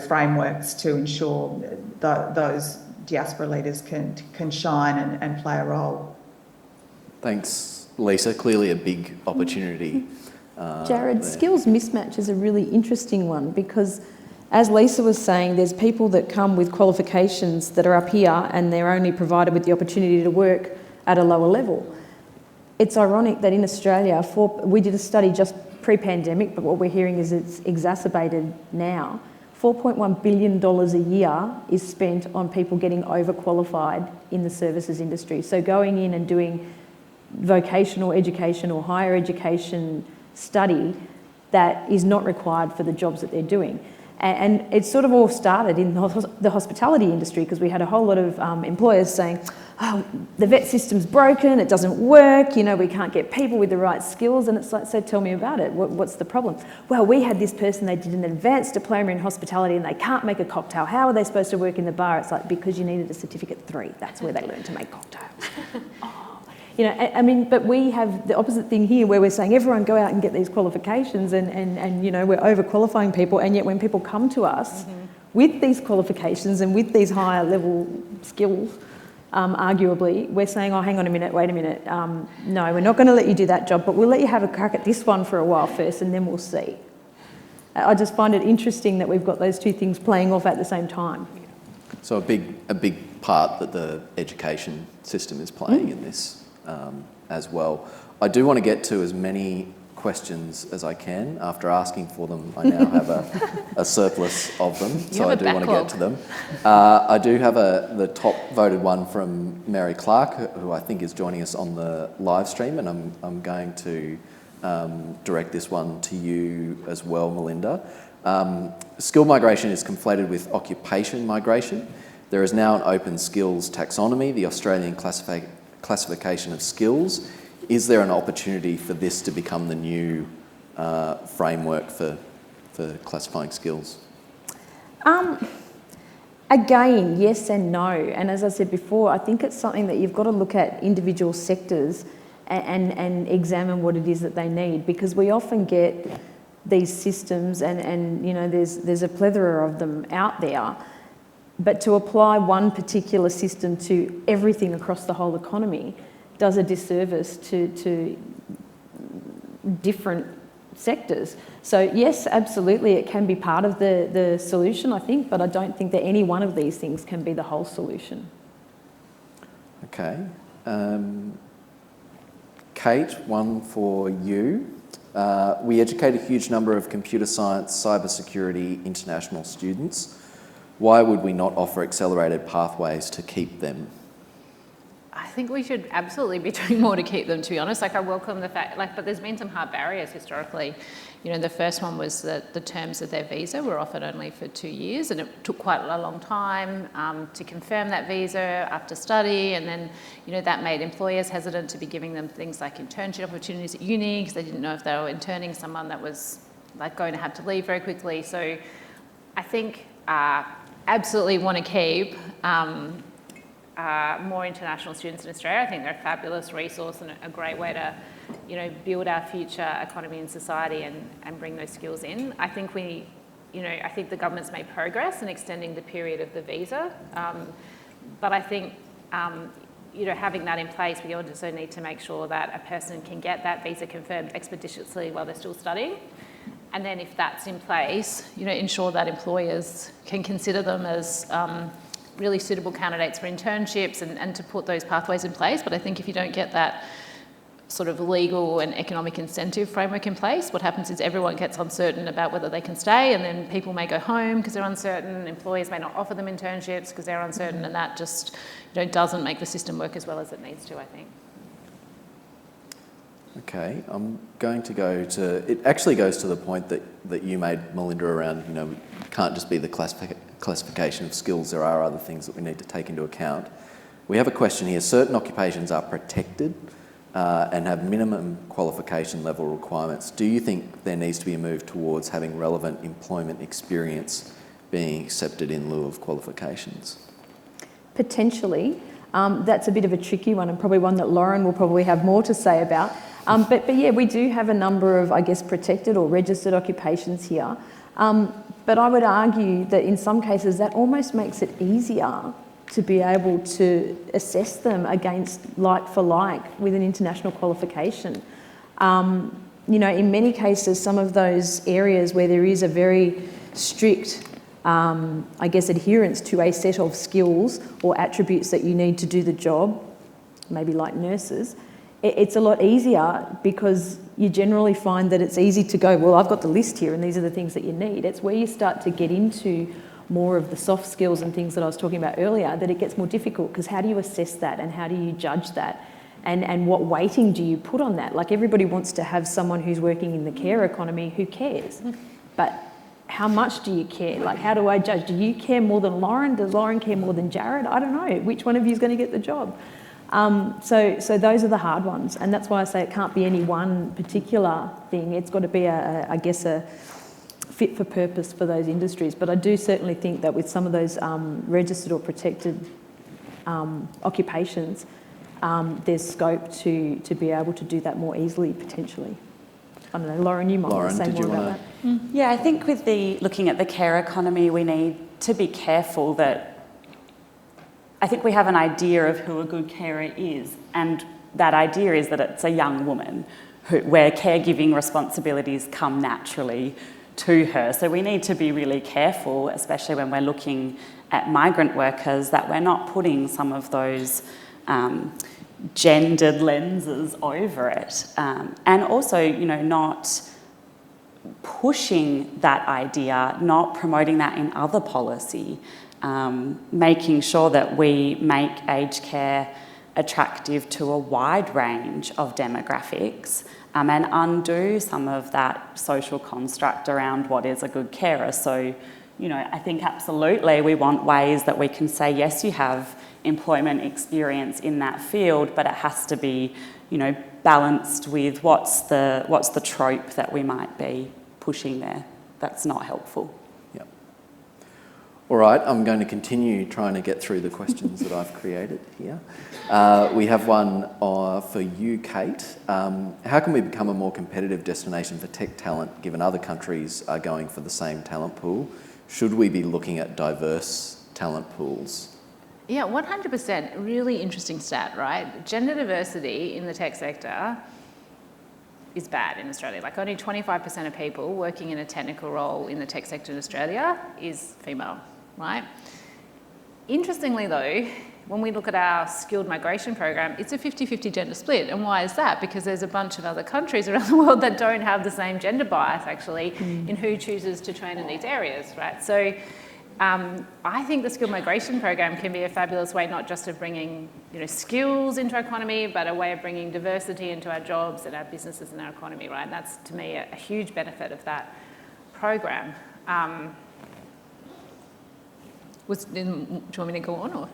frameworks to ensure that those diaspora leaders can shine and play a role. Thanks, Lisa. Clearly a big opportunity. Jared, skills mismatch is a really interesting one because, as Lisa was saying, there's people that come with qualifications that are up here and they're only provided with the opportunity to work at a lower level. It's ironic that in Australia, we did a study just pre-pandemic, but what we're hearing is it's exacerbated now. $4.1 billion a year is spent on people getting overqualified in the services industry. So going in and doing vocational education or higher education study that is not required for the jobs that they're doing. And it sort of all started in the hospitality industry because we had a whole lot of employers saying, oh, the vet system's broken, it doesn't work, we can't get people with the right skills. And it's like, so tell me about it. What's the problem? Well, we had this person, they did an advanced diploma in hospitality and they can't make a cocktail. How are they supposed to work in the bar? It's like, because you needed a certificate 3. That's where they learned to make cocktails. But we have the opposite thing here where we're saying everyone go out and get these qualifications and we're overqualifying people, and yet when people come to us with these qualifications and with these higher level skills, arguably, we're saying, oh, hang on a minute, wait a minute, no, we're not going to let you do that job, but we'll let you have a crack at this one for a while first and then we'll see. I just find it interesting that we've got those two things playing off at the same time. So a big part that the education system is playing in this. As well. I do want to get to as many questions as I can. After asking for them, I now have a surplus of them, so I do want to get to them. I do have the top voted one from Mary Clark, who I think is joining us on the live stream, and I'm going to direct this one to you as well, Melinda. Skill migration is conflated with occupation migration. There is now an open skills taxonomy, the Australian classification of skills. Is there an opportunity for this to become the new framework for classifying skills? Again, yes and no. And as I said before, I think it's something that you've got to look at individual sectors and examine what it is that they need, because we often get these systems and there's a plethora of them out there. But to apply one particular system to everything across the whole economy does a disservice to different sectors. So yes, absolutely, it can be part of the solution, I think, but I don't think that any one of these things can be the whole solution. Okay. Kate, one for you. We educate a huge number of computer science, cybersecurity, international students. Why would we not offer accelerated pathways to keep them? I think we should absolutely be doing more to keep them, to be honest. I welcome the fact, but there's been some hard barriers historically. The first one was that the terms of their visa were offered only for 2 years, and it took quite a long time to confirm that visa after study, and then, that made employers hesitant to be giving them things like internship opportunities at uni, because they didn't know if they were interning someone that was going to have to leave very quickly. So I think absolutely want to keep more international students in Australia. I think they're a fabulous resource and a great way to, build our future economy and society and bring those skills in. I think I think the government's made progress in extending the period of the visa, but I think, having that in place, we also need to make sure that a person can get that visa confirmed expeditiously while they're still studying. And then if that's in place, ensure that employers can consider them as really suitable candidates for internships and to put those pathways in place. But I think if you don't get that sort of legal and economic incentive framework in place, what happens is everyone gets uncertain about whether they can stay, and then people may go home because they're uncertain, employers may not offer them internships because they're uncertain, and that just doesn't make the system work as well as it needs to, I think. Okay, I'm going to go to, it actually goes to the point that you made, Melinda, around, it can't just be the classification of skills, there are other things that we need to take into account. We have a question here. Certain occupations are protected and have minimum qualification level requirements. Do you think there needs to be a move towards having relevant employment experience being accepted in lieu of qualifications? Potentially. That's a bit of a tricky one, and probably one that Lauren will probably have more to say about. But yeah, we do have a number of, I guess, protected or registered occupations here. But I would argue that in some cases that almost makes it easier to be able to assess them against like for like with an international qualification. In many cases, some of those areas where there is a very strict adherence to a set of skills or attributes that you need to do the job, maybe like nurses, it's a lot easier because you generally find that it's easy to go, well, I've got the list here and these are the things that you need. It's where you start to get into more of the soft skills and things that I was talking about earlier that it gets more difficult, because how do you assess that and how do you judge that? And what weighting do you put on that? Like, everybody wants to have someone who's working in the care economy who cares. But how much do you care? Like, how do I judge? Do you care more than Lauren? Does Lauren care more than Jared? I don't know. Which one of you is going to get the job? So those are the hard ones. And that's why I say it can't be any one particular thing. It's got to be, a fit for purpose for those industries. But I do certainly think that with some of those registered or protected occupations, there's scope to be able to do that more easily, potentially. I don't know, Lauren, you might want to say more about that. Yeah, I think with looking at the care economy, we need to be careful that I think we have an idea of who a good carer is, and that idea is that it's a young woman where caregiving responsibilities come naturally to her. So we need to be really careful, especially when we're looking at migrant workers, that we're not putting some of those gendered lenses over it. And also, not pushing that idea, not promoting that in other policy, making sure that we make aged care attractive to a wide range of demographics, and undo some of that social construct around what is a good carer. So, I think absolutely we want ways that we can say, yes, you have employment experience in that field, but it has to be, balanced with what's the trope that we might be pushing there. That's not helpful. Yep. All right, I'm going to continue trying to get through the questions that I've created here. We have one for you, Kate. How can we become a more competitive destination for tech talent, given other countries are going for the same talent pool? Should we be looking at diverse talent pools? Yeah, 100%. Really interesting stat, right? Gender diversity in the tech sector is bad in Australia. Like, only 25% of people working in a technical role in the tech sector in Australia is female, right? Interestingly though, when we look at our skilled migration program, it's a 50-50 gender split. And why is that? Because there's a bunch of other countries around the world that don't have the same gender bias, actually, in who chooses to train in these areas, right? So I think the skilled migration program can be a fabulous way, not just of bringing skills into our economy, but a way of bringing diversity into our jobs and our businesses and our economy, right? And that's, to me, a huge benefit of that program. Do you want me to go on, or?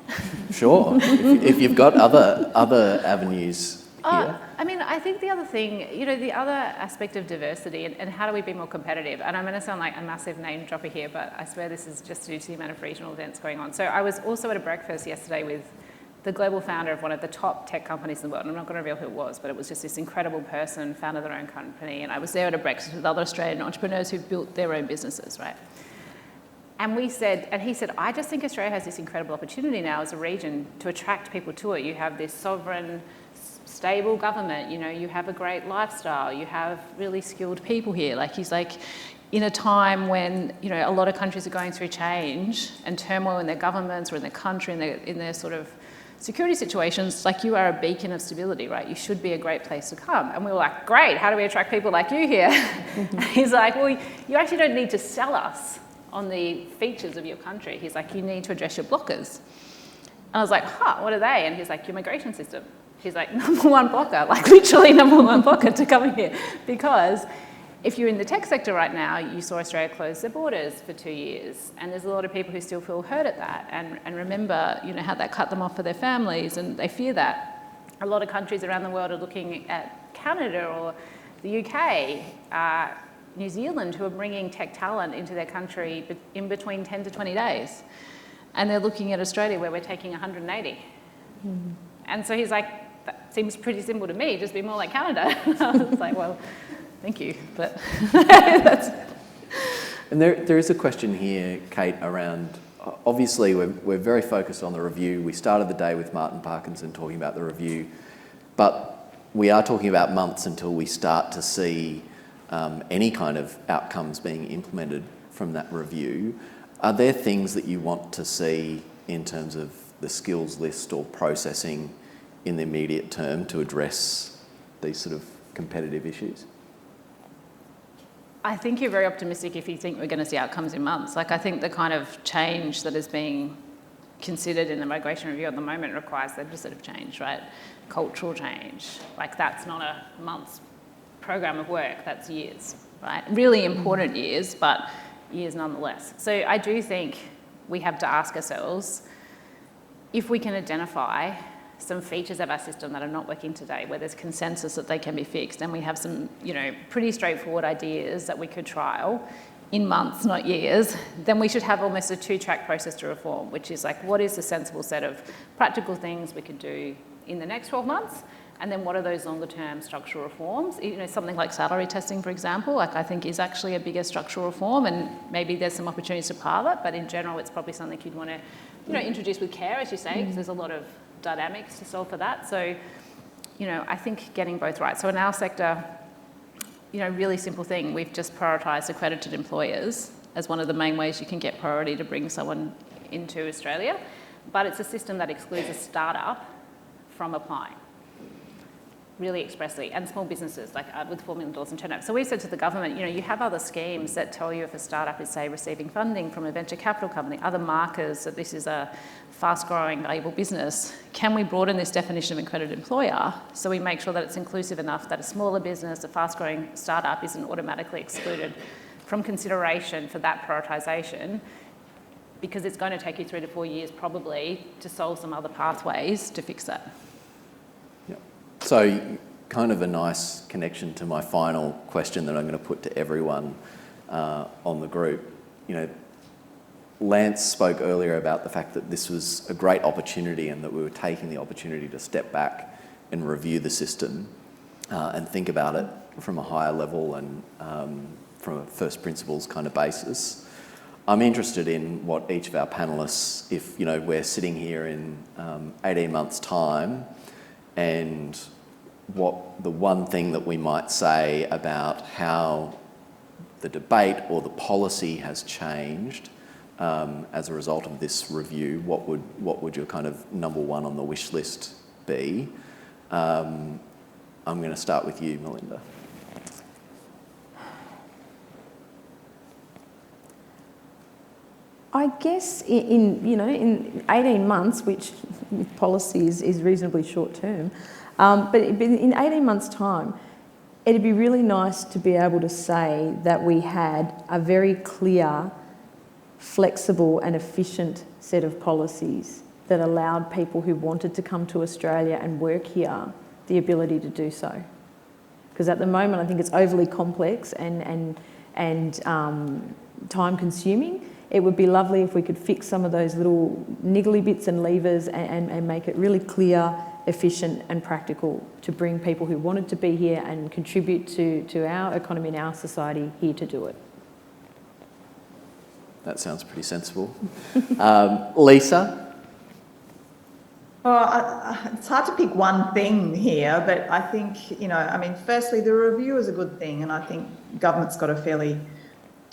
Sure, if you've got other avenues here. I think the other thing, the other aspect of diversity and how do we be more competitive, and I'm going to sound like a massive name dropper here, but I swear this is just due to the amount of regional events going on. So I was also at a breakfast yesterday with the global founder of one of the top tech companies in the world, and I'm not going to reveal who it was, but it was just this incredible person, founded their own company, and I was there at a breakfast with other Australian entrepreneurs who've built their own businesses, right? And he said, I just think Australia has this incredible opportunity now as a region to attract people to it. You have this sovereign, stable government, you have a great lifestyle, you have really skilled people here. Like, he's like, in a time when, you know, a lot of countries are going through change and turmoil in their governments or in their country, in their sort of security situations, like, you are a beacon of stability, right? You should be a great place to come. And we were like, great, how do we attract people like you here? He's like, well, you actually don't need to sell us on the features of your country. He's like, you need to address your blockers. And I was like, what are they? And he's like, your migration system. He's like, number one blocker, like literally number one blocker to come here. Because if you're in the tech sector right now, you saw Australia close their borders for 2 years, and there's a lot of people who still feel hurt at that, and remember, you know, how that cut them off for their families, and they fear that. A lot of countries around the world are looking at Canada or the UK, New Zealand, who are bringing tech talent into their country in between 10 to 20 days. And they're looking at Australia, where we're taking 180. And so he's like, that seems pretty simple to me, just be more like Canada. I was like, well, thank you, but that's... And there is a question here, Kate, around, obviously we're very focused on the review. We started the day with Martin Parkinson talking about the review, but we are talking about months until we start to see any kind of outcomes being implemented from that review. Are there things that you want to see in terms of the skills list or processing in the immediate term to address these sort of competitive issues? I think you're very optimistic if you think we're going to see outcomes in months. Like, I think the kind of change that is being considered in the migration review at the moment requires legislative change, right? Cultural change. Like, that's not a month's program of work, that's years, right? Really important years, but years nonetheless. So I do think we have to ask ourselves if we can identify some features of our system that are not working today, where there's consensus that they can be fixed, and we have some, you know, pretty straightforward ideas that we could trial in months, not years, then we should have almost a two-track process to reform, which is like, what is the sensible set of practical things we could do in the next 12 months? And then what are those longer-term structural reforms? You know, something like salary testing, for example, like, I think is actually a bigger structural reform, and maybe there's some opportunities to pilot, but in general, it's probably something you'd want to, you know, introduce with care, as you say, because there's a lot of dynamics to solve for that. So, you know, I think getting both right. So in our sector, you know, really simple thing, we've just prioritised accredited employers as one of the main ways you can get priority to bring someone into Australia, but it's a system that excludes a startup from applying, really expressly, and small businesses, like with $4 million in turnover. So we said to the government, you know, you have other schemes that tell you if a startup is, say, receiving funding from a venture capital company, other markers that this is a fast-growing, valuable business. Can we broaden this definition of accredited employer so we make sure that it's inclusive enough that a smaller business, a fast-growing startup, isn't automatically excluded from consideration for that prioritisation, because it's going to take you 3 to 4 years probably to solve some other pathways to fix that. So, kind of a nice connection to my final question that I'm going to put to everyone on the group. You know, Lance spoke earlier about the fact that this was a great opportunity and that we were taking the opportunity to step back and review the system and think about it from a higher level and from a first principles kind of basis. I'm interested in what each of our panellists, if, you know, we're sitting here in 18 months' time, and what the one thing that we might say about how the debate or the policy has changed as a result of this review. What would your kind of number one on the wish list be? I'm going to start with you, Melinda. I guess in 18 months, which with policy is reasonably short term, but in 18 months' time, it'd be really nice to be able to say that we had a very clear, flexible and efficient set of policies that allowed people who wanted to come to Australia and work here the ability to do so. Because at the moment, I think it's overly complex and time consuming. It would be lovely if we could fix some of those little niggly bits and levers and make it really clear, efficient and practical to bring people who wanted to be here and contribute to our economy and our society here to do it. That sounds pretty sensible. Lisa? Well, it's hard to pick one thing here, but I think, firstly, the review is a good thing, and I think government's got a fairly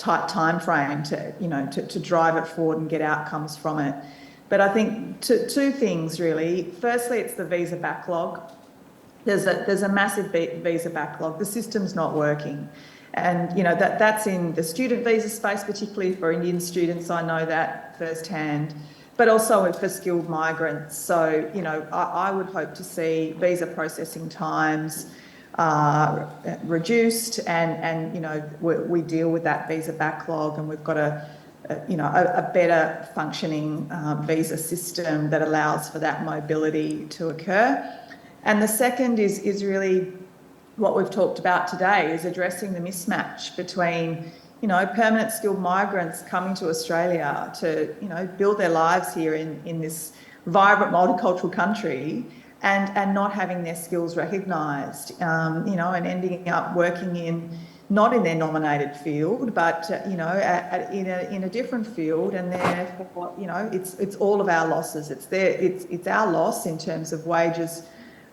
tight time frame to, to drive it forward and get outcomes from it. But I think two things really. Firstly, it's the visa backlog. There's a massive visa backlog. The system's not working. And, that's in the student visa space, particularly for Indian students. I know that firsthand, but also for skilled migrants. So, I would hope to see visa processing times reduced and we deal with that visa backlog, and we've got a better functioning visa system that allows for that mobility to occur. And the second is really what we've talked about today, is addressing the mismatch between, permanent skilled migrants coming to Australia to, build their lives here in this vibrant multicultural country and not having their skills recognised, and ending up working not in their nominated field, but, in a different field, and therefore, it's all of our losses. It's our loss in terms of wages,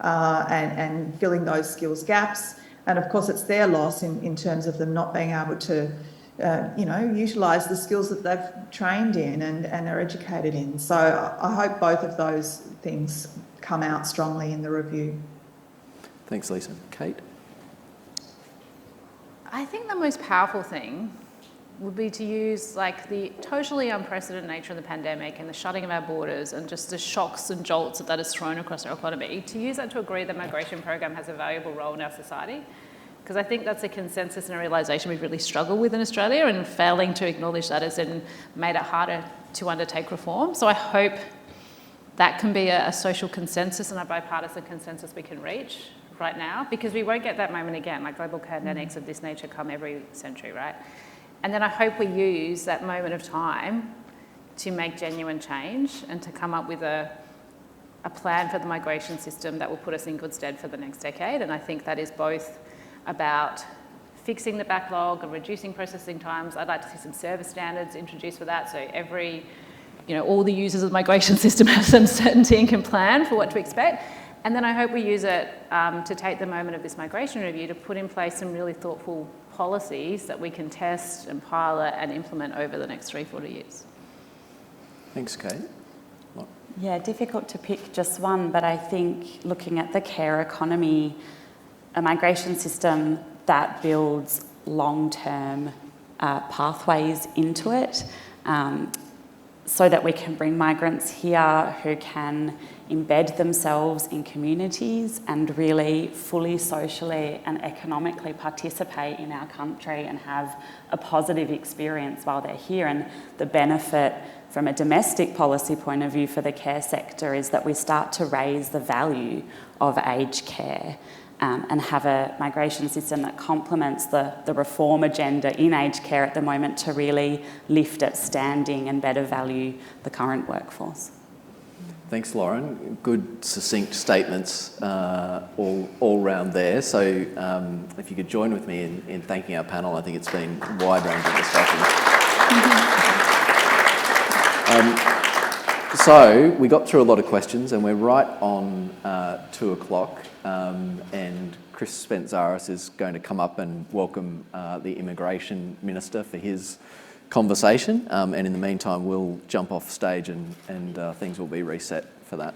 and filling those skills gaps. And of course, it's their loss in terms of them not being able to, utilise the skills that they've trained in and are educated in. So I hope both of those things come out strongly in the review. Thanks, Lisa. Kate? I think the most powerful thing would be to use the totally unprecedented nature of the pandemic and the shutting of our borders and just the shocks and jolts that has thrown across our economy, to use that to agree that the migration program has a valuable role in our society. Because I think that's a consensus and a realisation we've really struggled with in Australia, and failing to acknowledge that has then made it harder to undertake reform. So I hope that can be a social consensus and a bipartisan consensus we can reach right now, because we won't get that moment again. Global pandemics of this nature come every century, right? And then I hope we use that moment of time to make genuine change and to come up with a plan for the migration system that will put us in good stead for the next decade. And I think that is both about fixing the backlog and reducing processing times. I'd like to see some service standards introduced for that, so all the users of the migration system have some certainty and can plan for what to expect. And then I hope we use it to take the moment of this migration review to put in place some really thoughtful policies that we can test and pilot and implement over the next 3-4 years. Thanks, Kate. Yeah, difficult to pick just one, but I think looking at the care economy, a migration system that builds long-term pathways into it, so that we can bring migrants here who can embed themselves in communities and really fully socially and economically participate in our country and have a positive experience while they're here. And the benefit from a domestic policy point of view for the care sector is that we start to raise the value of aged care, and have a migration system that complements the reform agenda in aged care at the moment to really lift its standing and better value the current workforce. Thanks, Lauren. Good, succinct statements all round there. So if you could join with me in thanking our panel, I think it's been a wide-ranging discussion. So we got through a lot of questions, and we're right on 2 o'clock. And Chris Spentzaris is going to come up and welcome the Immigration Minister for his conversation. And in the meantime, we'll jump off stage and things will be reset for that.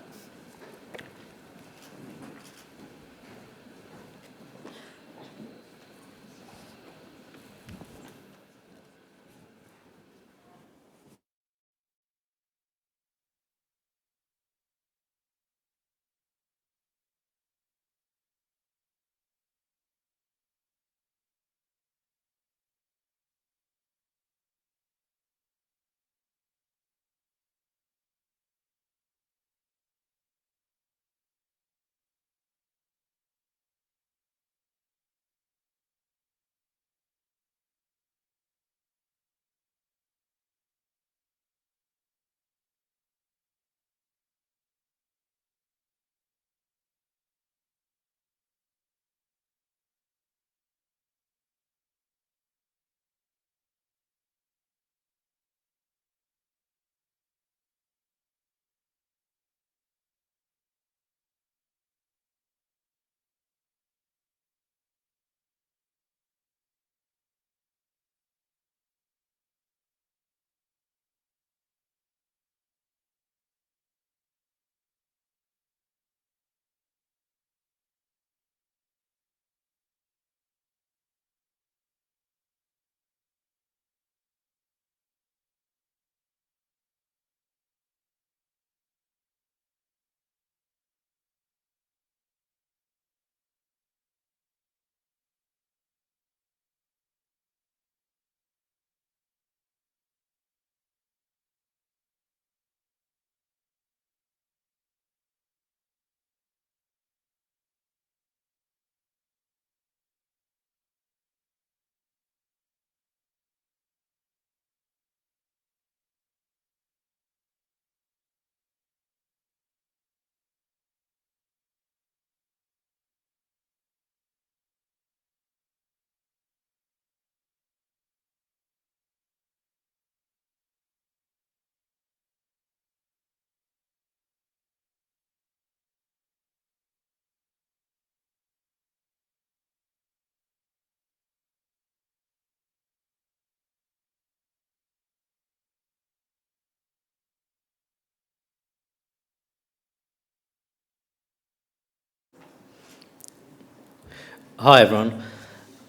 Hi everyone.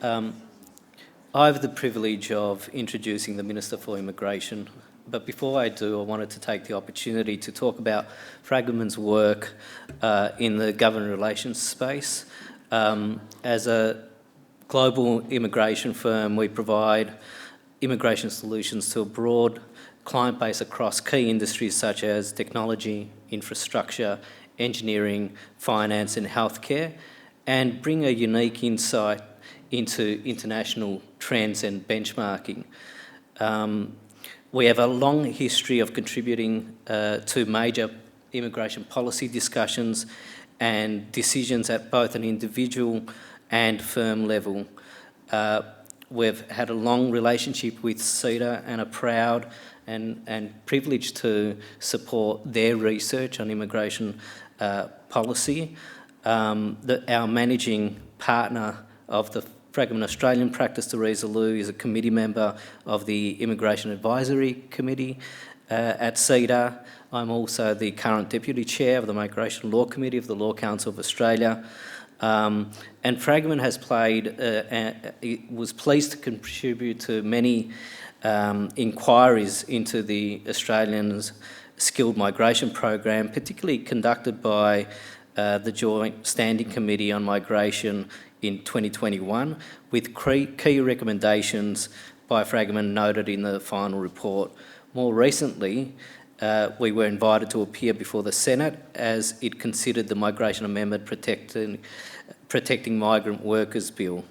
I have the privilege of introducing the Minister for Immigration, but before I do, I wanted to take the opportunity to talk about Fragment's work in the government relations space. As a global immigration firm, we provide immigration solutions to a broad client base across key industries such as technology, infrastructure, engineering, finance and healthcare, and bring a unique insight into international trends and benchmarking. We have a long history of contributing to major immigration policy discussions and decisions at both an individual and firm level. We've had a long relationship with CEDA and are proud and privileged to support their research on immigration policy. Our managing partner of the Fragment Australian practice, Theresa Liu, is a committee member of the Immigration Advisory Committee at CEDA. I'm also the current Deputy Chair of the Migration Law Committee of the Law Council of Australia. And Fragment has was pleased to contribute to many inquiries into the Australians' skilled migration program, particularly conducted by the Joint Standing Committee on Migration in 2021, with key recommendations by Fragment noted in the final report. More recently, we were invited to appear before the Senate as it considered the Migration Amendment Protecting Migrant Workers Bill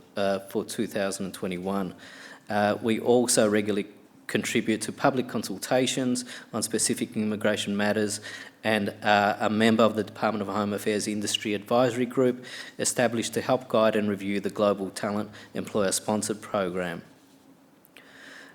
for 2021. We also regularly contribute to public consultations on specific immigration matters and a member of the Department of Home Affairs Industry Advisory Group established to help guide and review the Global Talent Employer Sponsored Program.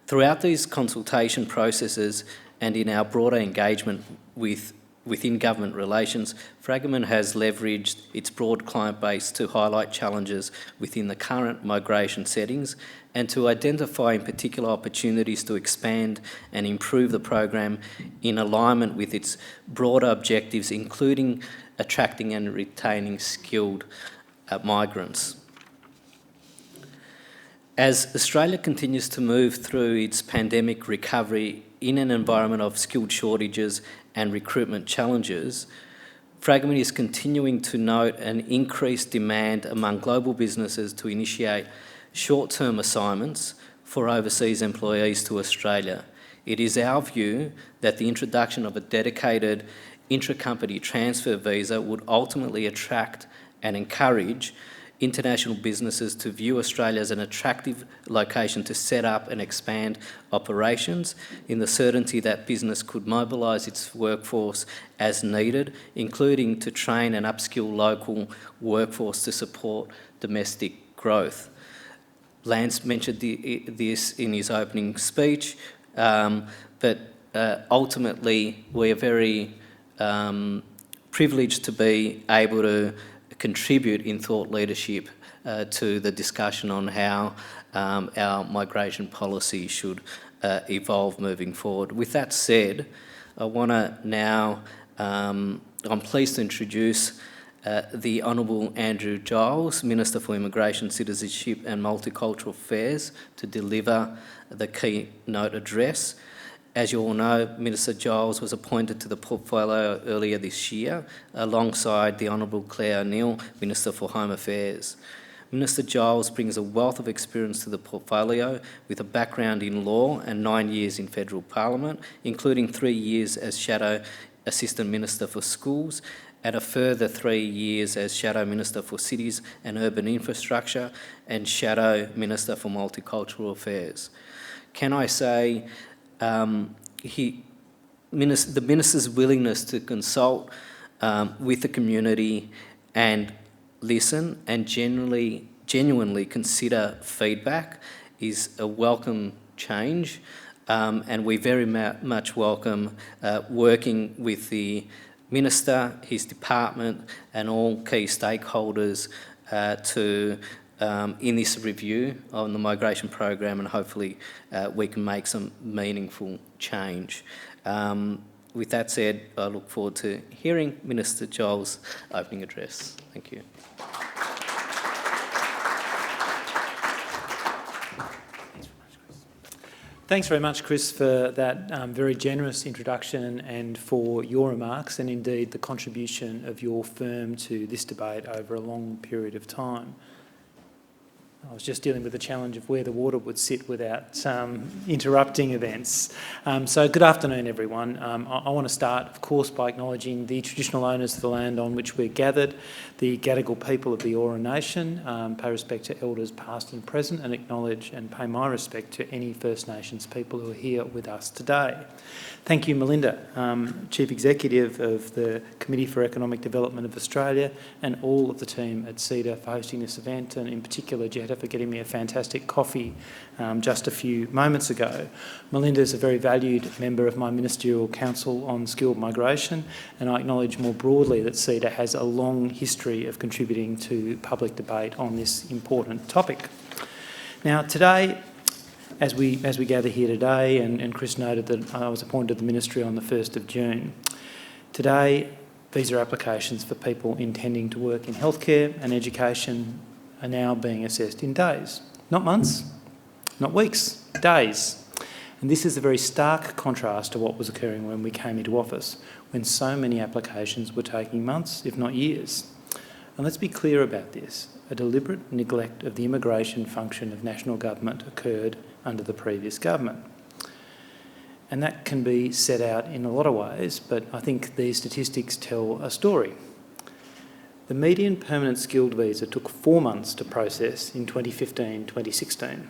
Throughout these consultation processes and in our broader engagement within government relations, Fragment has leveraged its broad client base to highlight challenges within the current migration settings and to identify in particular opportunities to expand and improve the program in alignment with its broader objectives, including attracting and retaining skilled migrants. As Australia continues to move through its pandemic recovery in an environment of skilled shortages and recruitment challenges, Fragment is continuing to note an increased demand among global businesses to initiate short-term assignments for overseas employees to Australia. It is our view that the introduction of a dedicated intra-company transfer visa would ultimately attract and encourage international businesses to view Australia as an attractive location to set up and expand operations, in the certainty that business could mobilise its workforce as needed, including to train and upskill local workforce to support domestic growth. Lance mentioned this in his opening speech, but ultimately we're very privileged to be able to contribute in thought leadership to the discussion on how our migration policy should evolve moving forward. With that said, I want to now, I'm pleased to introduce the Honourable Andrew Giles, Minister for Immigration, Citizenship and Multicultural Affairs, to deliver the keynote address. As you all know, Minister Giles was appointed to the portfolio earlier this year, alongside the Honourable Claire O'Neill, Minister for Home Affairs. Minister Giles brings a wealth of experience to the portfolio, with a background in law and 9 years in federal parliament, including 3 years as Shadow Assistant Minister for Schools and a further 3 years as Shadow Minister for Cities and Urban Infrastructure and Shadow Minister for Multicultural Affairs. Can I say the Minister's willingness to consult with the community and listen and genuinely consider feedback is a welcome change, and we very much welcome working with the Minister, his department and all key stakeholders in this review on the migration program, and hopefully we can make some meaningful change. With that said, I look forward to hearing Minister Giles' opening address. Thank you. Thanks very much, Chris, for that very generous introduction and for your remarks and indeed the contribution of your firm to this debate over a long period of time. I was just dealing with the challenge of where the water would sit without interrupting events. So good afternoon, everyone. I want to start, of course, by acknowledging the traditional owners of the land on which we're gathered, the Gadigal people of the Eora Nation, pay respect to elders past and present, and acknowledge and pay my respect to any First Nations people who are here with us today. Thank you, Melinda, Chief Executive of the Committee for Economic Development of Australia, and all of the team at CEDA for hosting this event, and in particular Jetta for getting me a fantastic coffee just a few moments ago. Melinda is a very valued member of my Ministerial Council on Skilled Migration, and I acknowledge more broadly that CEDA has a long history of contributing to public debate on this important topic. Now, today, as we gather here today, and Chris noted that I was appointed to the Ministry on the 1st of June, today visa applications for people intending to work in healthcare and education are now being assessed in days, not months, not weeks, days. And this is a very stark contrast to what was occurring when we came into office, when so many applications were taking months, if not years. And let's be clear about this. A deliberate neglect of the immigration function of national government occurred under the previous government. And that can be set out in a lot of ways, but I think these statistics tell a story. The median permanent skilled visa took 4 months to process in 2015-2016.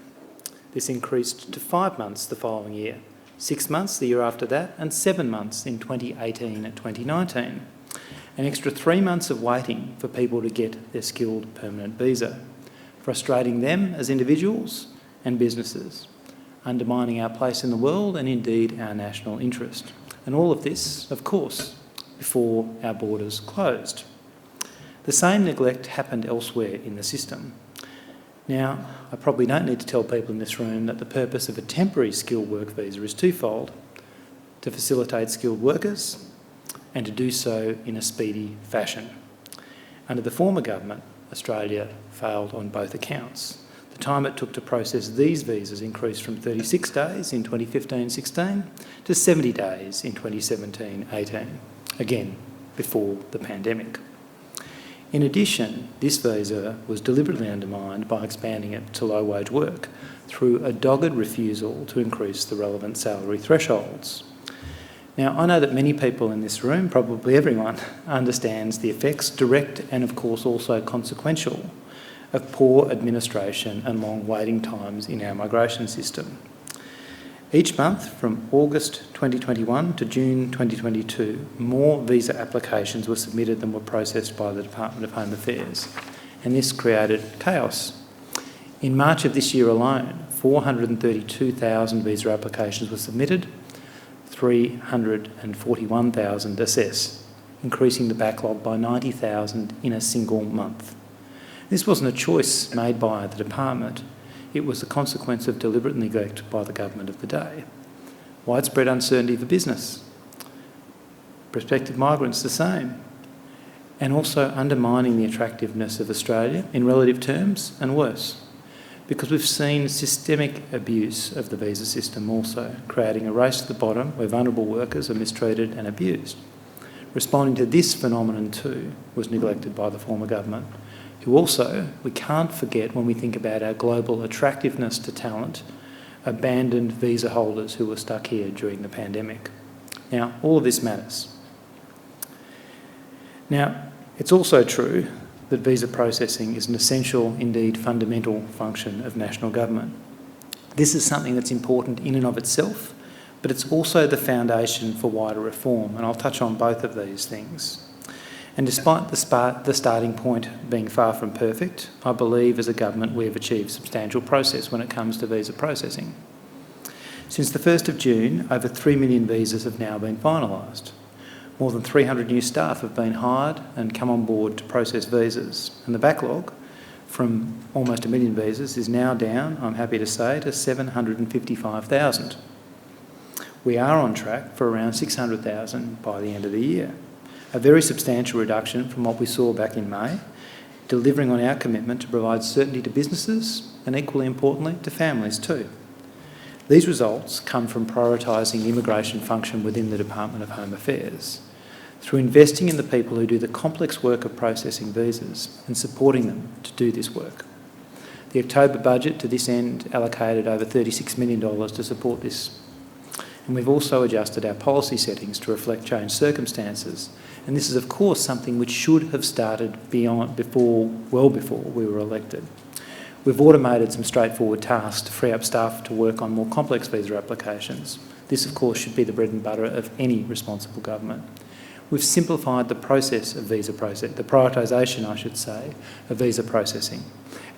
This increased to 5 months the following year, 6 months the year after that, and 7 months in 2018 and 2019. An extra 3 months of waiting for people to get their skilled permanent visa, frustrating them as individuals and businesses, undermining our place in the world and indeed our national interest. And all of this, of course, before our borders closed. The same neglect happened elsewhere in the system. Now, I probably don't need to tell people in this room that the purpose of a temporary skilled work visa is twofold: to facilitate skilled workers and to do so in a speedy fashion. Under the former government, Australia failed on both accounts. The time it took to process these visas increased from 36 days in 2015-16 to 70 days in 2017-18, again, before the pandemic. In addition, this visa was deliberately undermined by expanding it to low-wage work through a dogged refusal to increase the relevant salary thresholds. Now, I know that many people in this room, probably everyone, understands the effects, direct and of course also consequential, of poor administration and long waiting times in our migration system. Each month from August 2021 to June 2022, more visa applications were submitted than were processed by the Department of Home Affairs, and this created chaos. In March of this year alone, 432,000 visa applications were submitted, 341,000 assessed, increasing the backlog by 90,000 in a single month. This wasn't a choice made by the department. It was the consequence of deliberate neglect by the government of the day. Widespread uncertainty for business. Prospective migrants the same. And also undermining the attractiveness of Australia in relative terms and worse. Because we've seen systemic abuse of the visa system also, creating a race to the bottom where vulnerable workers are mistreated and abused. Responding to this phenomenon too was neglected by the former government, who also, we can't forget when we think about our global attractiveness to talent, abandoned visa holders who were stuck here during the pandemic. Now, all of this matters. Now, it's also true that visa processing is an essential, indeed fundamental function of national government. This is something that's important in and of itself, but it's also the foundation for wider reform, and I'll touch on both of these things. And despite the starting point being far from perfect, I believe as a government we have achieved substantial progress when it comes to visa processing. Since the 1st of June, over 3 million visas have now been finalised. More than 300 new staff have been hired and come on board to process visas, and the backlog from almost 1 million visas is now down, I'm happy to say, to 755,000. We are on track for around 600,000 by the end of the year. A very substantial reduction from what we saw back in May, delivering on our commitment to provide certainty to businesses and, equally importantly, to families too. These results come from prioritising the immigration function within the Department of Home Affairs, through investing in the people who do the complex work of processing visas and supporting them to do this work. The October budget to this end allocated over $36 million to support this. And we've also adjusted our policy settings to reflect changed circumstances. And this is, of course, something which should have started well before we were elected. We've automated some straightforward tasks to free up staff to work on more complex visa applications. This, of course, should be the bread and butter of any responsible government. We've simplified the process of visa the prioritisation, I should say, of visa processing,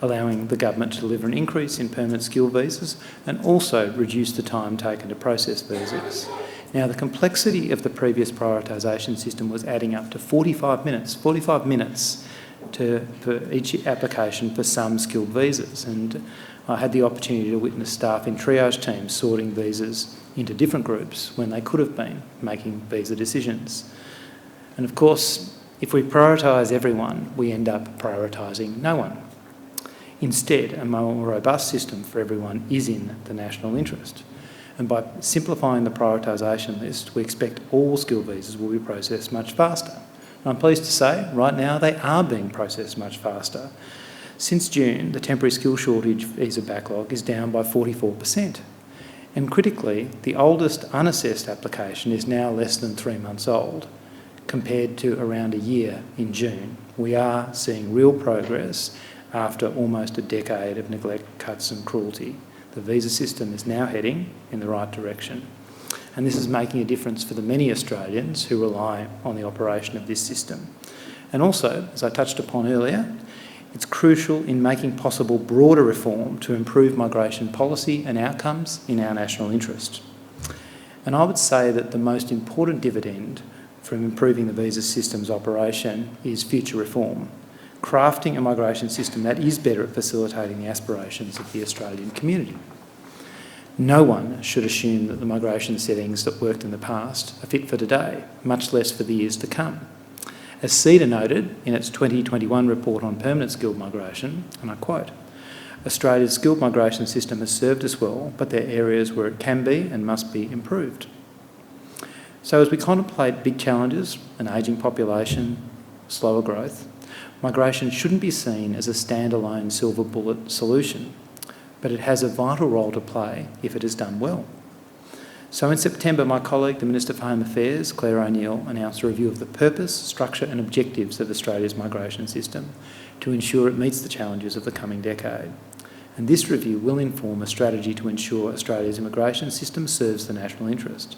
allowing the government to deliver an increase in permanent skill visas and also reduce the time taken to process visas. Now, the complexity of the previous prioritisation system was adding up to 45 minutes for each application for some skilled visas, and I had the opportunity to witness staff in triage teams sorting visas into different groups when they could have been making visa decisions. And of course, if we prioritise everyone, we end up prioritising no one. Instead, a more robust system for everyone is in the national interest. And by simplifying the prioritisation list, we expect all skilled visas will be processed much faster. And I'm pleased to say, right now, they are being processed much faster. Since June, the temporary skill shortage visa backlog is down by 44%. And critically, the oldest unassessed application is now less than 3 months old, compared to around a year in June. We are seeing real progress after almost a decade of neglect, cuts and cruelty. The visa system is now heading in the right direction. And this is making a difference for the many Australians who rely on the operation of this system. And also, as I touched upon earlier, it's crucial in making possible broader reform to improve migration policy and outcomes in our national interest. And I would say that the most important dividend from improving the visa system's operation is future reform, crafting a migration system that is better at facilitating the aspirations of the Australian community. No one should assume that the migration settings that worked in the past are fit for today, much less for the years to come. As CEDA noted in its 2021 report on permanent skilled migration, and I quote, "Australia's skilled migration system has served us well, but there are areas where it can be and must be improved." So as we contemplate big challenges, an ageing population, slower growth, migration shouldn't be seen as a standalone silver bullet solution, but it has a vital role to play if it is done well. So in September, my colleague, the Minister for Home Affairs, Claire O'Neill, announced a review of the purpose, structure and objectives of Australia's migration system to ensure it meets the challenges of the coming decade. And this review will inform a strategy to ensure Australia's immigration system serves the national interest.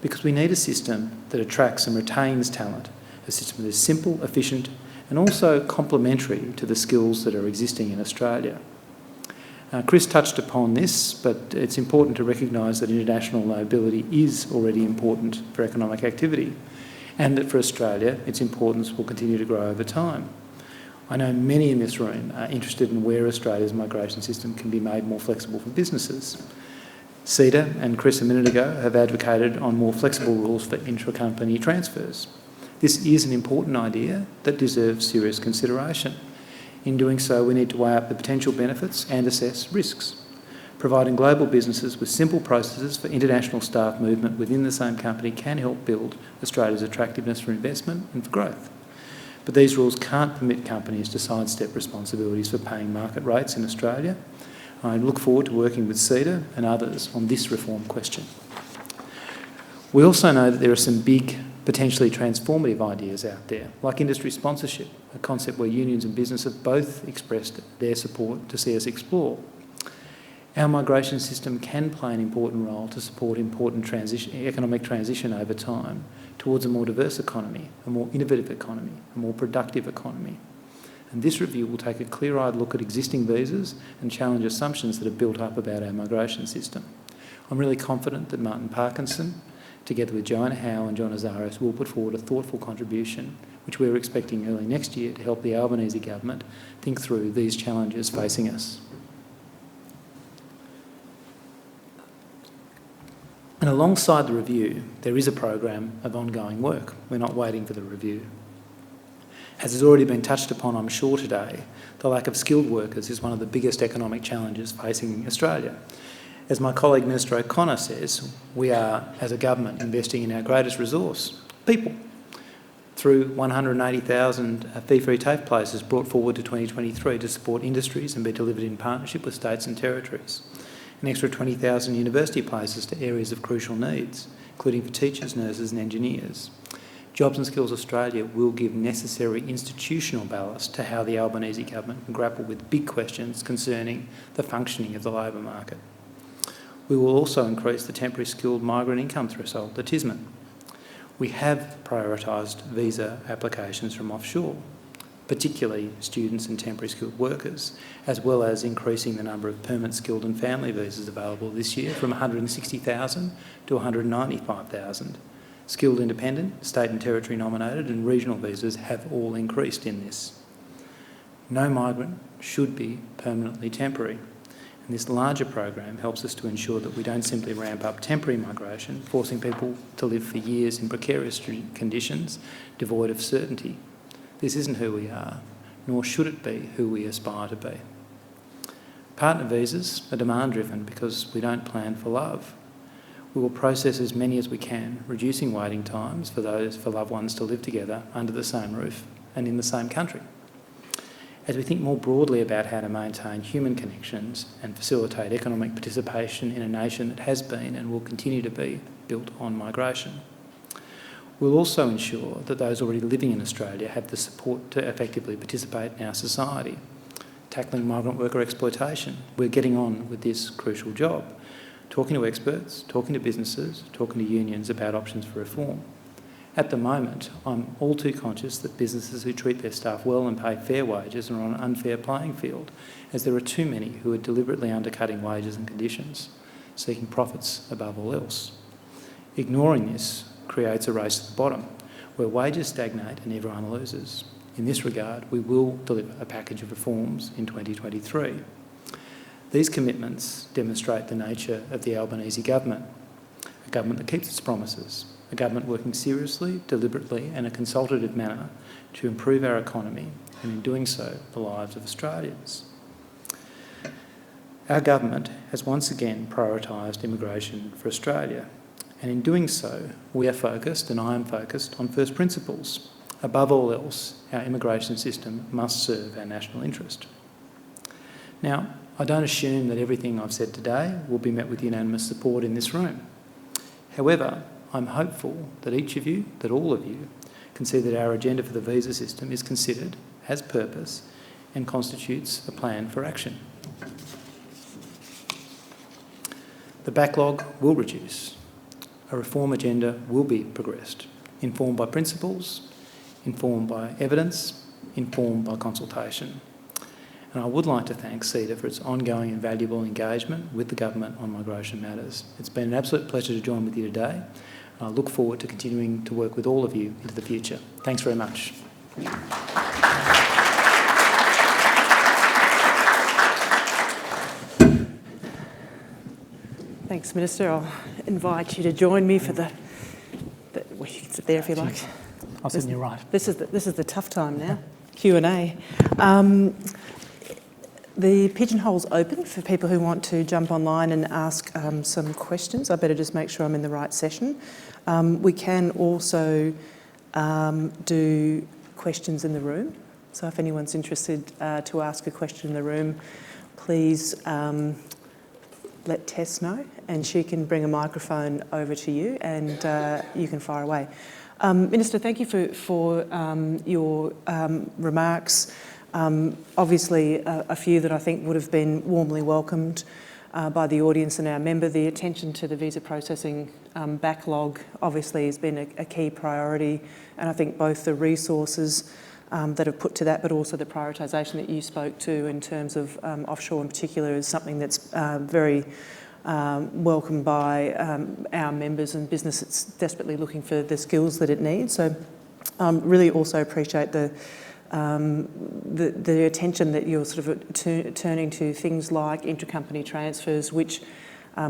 Because we need a system that attracts and retains talent, a system that is simple, efficient and also complementary to the skills that are existing in Australia. Chris touched upon this, but it's important to recognise that international mobility is already important for economic activity and that for Australia its importance will continue to grow over time. I know many in this room are interested in where Australia's migration system can be made more flexible for businesses. CEDA and Chris a minute ago have advocated on more flexible rules for intra-company transfers. This is an important idea that deserves serious consideration. In doing so, we need to weigh up the potential benefits and assess risks. Providing global businesses with simple processes for international staff movement within the same company can help build Australia's attractiveness for investment and for growth. But these rules can't permit companies to sidestep responsibilities for paying market rates in Australia. I look forward to working with CEDA and others on this reform question. We also know that there are some big, potentially transformative ideas out there, like industry sponsorship, a concept where unions and business have both expressed their support to see us explore. Our migration system can play an important role to support important economic transition over time towards a more diverse economy, a more innovative economy, a more productive economy. And this review will take a clear-eyed look at existing visas and challenge assumptions that have built up about our migration system. I'm really confident that Martin Parkinson, together with Joanna Howe and John Azaris, will put forward a thoughtful contribution, which we're expecting early next year to help the Albanese government think through these challenges facing us. And alongside the review, there is a program of ongoing work. We're not waiting for the review. As has already been touched upon, I'm sure today, the lack of skilled workers is one of the biggest economic challenges facing Australia. As my colleague Minister O'Connor says, we are, as a government, investing in our greatest resource, people, through 180,000 fee-free TAFE places brought forward to 2023 to support industries and be delivered in partnership with states and territories. An extra 20,000 university places to areas of crucial needs, including for teachers, nurses and engineers. Jobs and Skills Australia will give necessary institutional ballast to how the Albanese government can grapple with big questions concerning the functioning of the labour market. We will also increase the temporary skilled migrant income threshold, the TISMIT. We have prioritised visa applications from offshore, particularly students and temporary skilled workers, as well as increasing the number of permanent skilled and family visas available this year from 160,000 to 195,000. Skilled independent, state and territory nominated and regional visas have all increased in this. No migrant should be permanently temporary. And this larger program helps us to ensure that we don't simply ramp up temporary migration, forcing people to live for years in precarious conditions, devoid of certainty. This isn't who we are, nor should it be who we aspire to be. Partner visas are demand-driven because we don't plan for love. We will process as many as we can, reducing waiting times for loved ones to live together under the same roof and in the same country. As we think more broadly about how to maintain human connections and facilitate economic participation in a nation that has been and will continue to be built on migration, we'll also ensure that those already living in Australia have the support to effectively participate in our society. Tackling migrant worker exploitation, we're getting on with this crucial job, talking to experts, talking to businesses, talking to unions about options for reform. At the moment, I'm all too conscious that businesses who treat their staff well and pay fair wages are on an unfair playing field, as there are too many who are deliberately undercutting wages and conditions, seeking profits above all else. Ignoring this creates a race to the bottom, where wages stagnate and everyone loses. In this regard, we will deliver a package of reforms in 2023. These commitments demonstrate the nature of the Albanese government, a government that keeps its promises, a government working seriously, deliberately and in a consultative manner to improve our economy and, in doing so, the lives of Australians. Our government has once again prioritised immigration for Australia, and in doing so, we are focused, and I am focused, on first principles. Above all else, our immigration system must serve our national interest. Now, I don't assume that everything I've said today will be met with unanimous support in this room. However, I'm hopeful that each of you, that all of you, can see that our agenda for the visa system is considered, has purpose, and constitutes a plan for action. The backlog will reduce. A reform agenda will be progressed, informed by principles, informed by evidence, informed by consultation. And I would like to thank CEDA for its ongoing and valuable engagement with the government on migration matters. It's been an absolute pleasure to join with you today. I look forward to continuing to work with all of you into the future. Thanks very much. Thanks, Minister. I'll invite you to join me for well, you can sit there if you like. I'll sit on your right. This is the tough time now. Q&A. The pigeonhole's open for people who want to jump online and ask some questions. I better just make sure I'm in the right session. We can also do questions in the room. So if anyone's interested to ask a question in the room, please let Tess know, and she can bring a microphone over to you and you can fire away. Minister, thank you for your remarks. Obviously, a few that I think would have been warmly welcomed by the audience and our member. The attention to the visa processing backlog obviously has been a key priority, and I think both the resources that have put to that, but also the prioritisation that you spoke to in terms of offshore in particular is something that's very welcomed by our members and business that's desperately looking for the skills that it needs. So really also appreciate the attention that you're sort of turning to things like intercompany transfers, which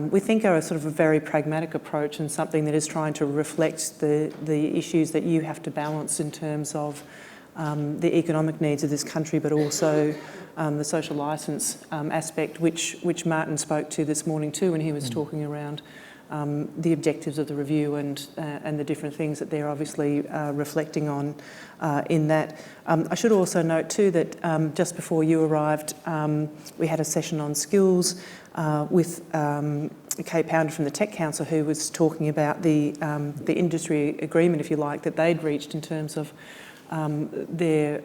we think are a sort of a very pragmatic approach and something that is trying to reflect the issues that you have to balance in terms of the economic needs of this country, but also the social licence aspect, which Martin spoke to this morning too when he was talking around the objectives of the review and the different things that they're obviously reflecting on in that. I should also note too that just before you arrived, we had a session on skills with Kate Pounder from the Tech Council, who was talking about the industry agreement, if you like, that they'd reached in terms of their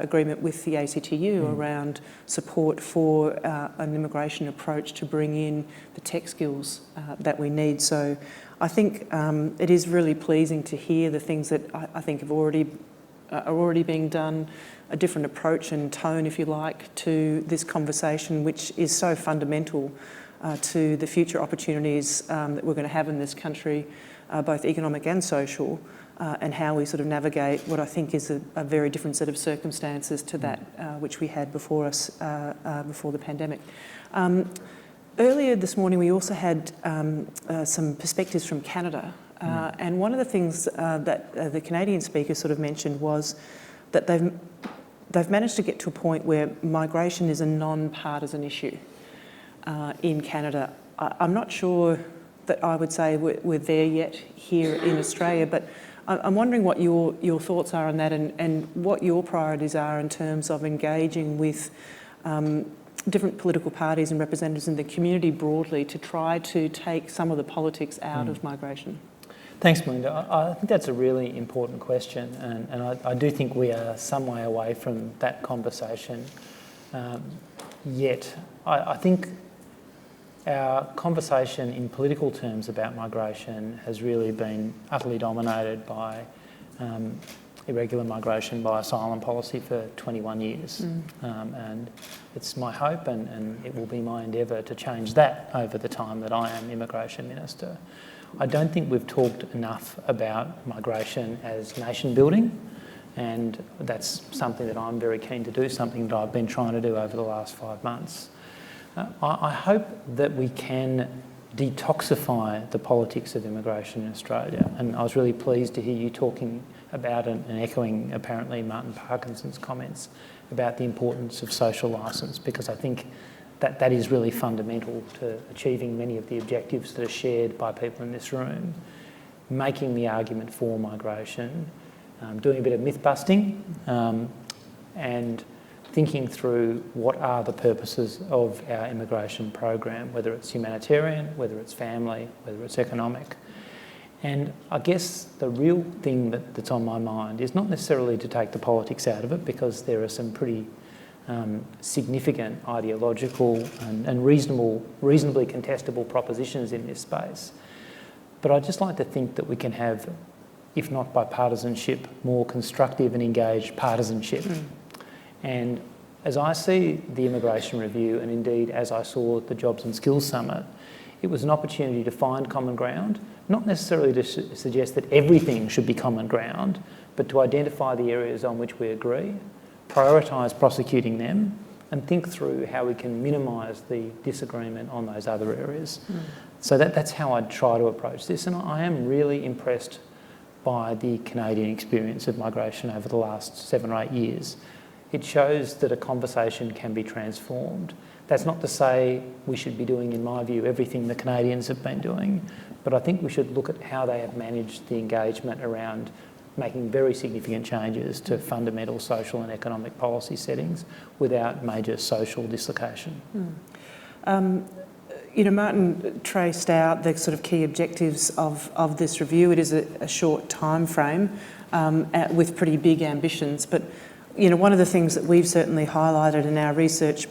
agreement with the ACTU around support for an immigration approach to bring in the tech skills that we need. So I think it is really pleasing to hear the things that I think are already being done, a different approach and tone, if you like, to this conversation, which is so fundamental to the future opportunities that we're going to have in this country, both economic and social. And how we sort of navigate what I think is a very different set of circumstances to that which we had before us, before the pandemic. Earlier this morning we also had some perspectives from Canada, and one of the things that the Canadian speaker sort of mentioned was that they've managed to get to a point where migration is a non-partisan issue in Canada. I'm not sure that I would say we're there yet here in Australia, but I'm wondering what your thoughts are on that and what your priorities are in terms of engaging with different political parties and representatives in the community broadly to try to take some of the politics out of migration. Thanks, Melinda. I think that's a really important question, and I do think we are some way away from that conversation yet. I think our conversation in political terms about migration has really been utterly dominated by irregular migration by asylum policy for 21 years. And it's my hope and it will be my endeavour to change that over the time that I am Immigration Minister. I don't think we've talked enough about migration as nation building, and that's something that I'm very keen to do, something that I've been trying to do over the last 5 months. I hope that we can detoxify the politics of immigration in Australia, and I was really pleased to hear you talking about and echoing apparently Martin Parkinson's comments about the importance of social licence, because I think that is really fundamental to achieving many of the objectives that are shared by people in this room, making the argument for migration, doing a bit of myth busting, and thinking through what are the purposes of our immigration program, whether it's humanitarian, whether it's family, whether it's economic. And I guess the real thing that's on my mind is not necessarily to take the politics out of it, because there are some pretty significant ideological and reasonably contestable propositions in this space. But I'd just like to think that we can have, if not bipartisanship, more constructive and engaged partisanship. And as I see the Immigration Review, and indeed as I saw the Jobs and Skills Summit, it was an opportunity to find common ground, not necessarily to suggest that everything should be common ground, but to identify the areas on which we agree, prioritise prosecuting them, and think through how we can minimise the disagreement on those other areas. So that's how I'd try to approach this, and I am really impressed by the Canadian experience of migration over the last 7 or 8 years. It shows that a conversation can be transformed. That's not to say we should be doing, in my view, everything the Canadians have been doing, but I think we should look at how they have managed the engagement around making very significant changes to fundamental social and economic policy settings without major social dislocation. Martin traced out the sort of key objectives of this review. It is a short time frame with pretty big ambitions, but one of the things that we've certainly highlighted in our research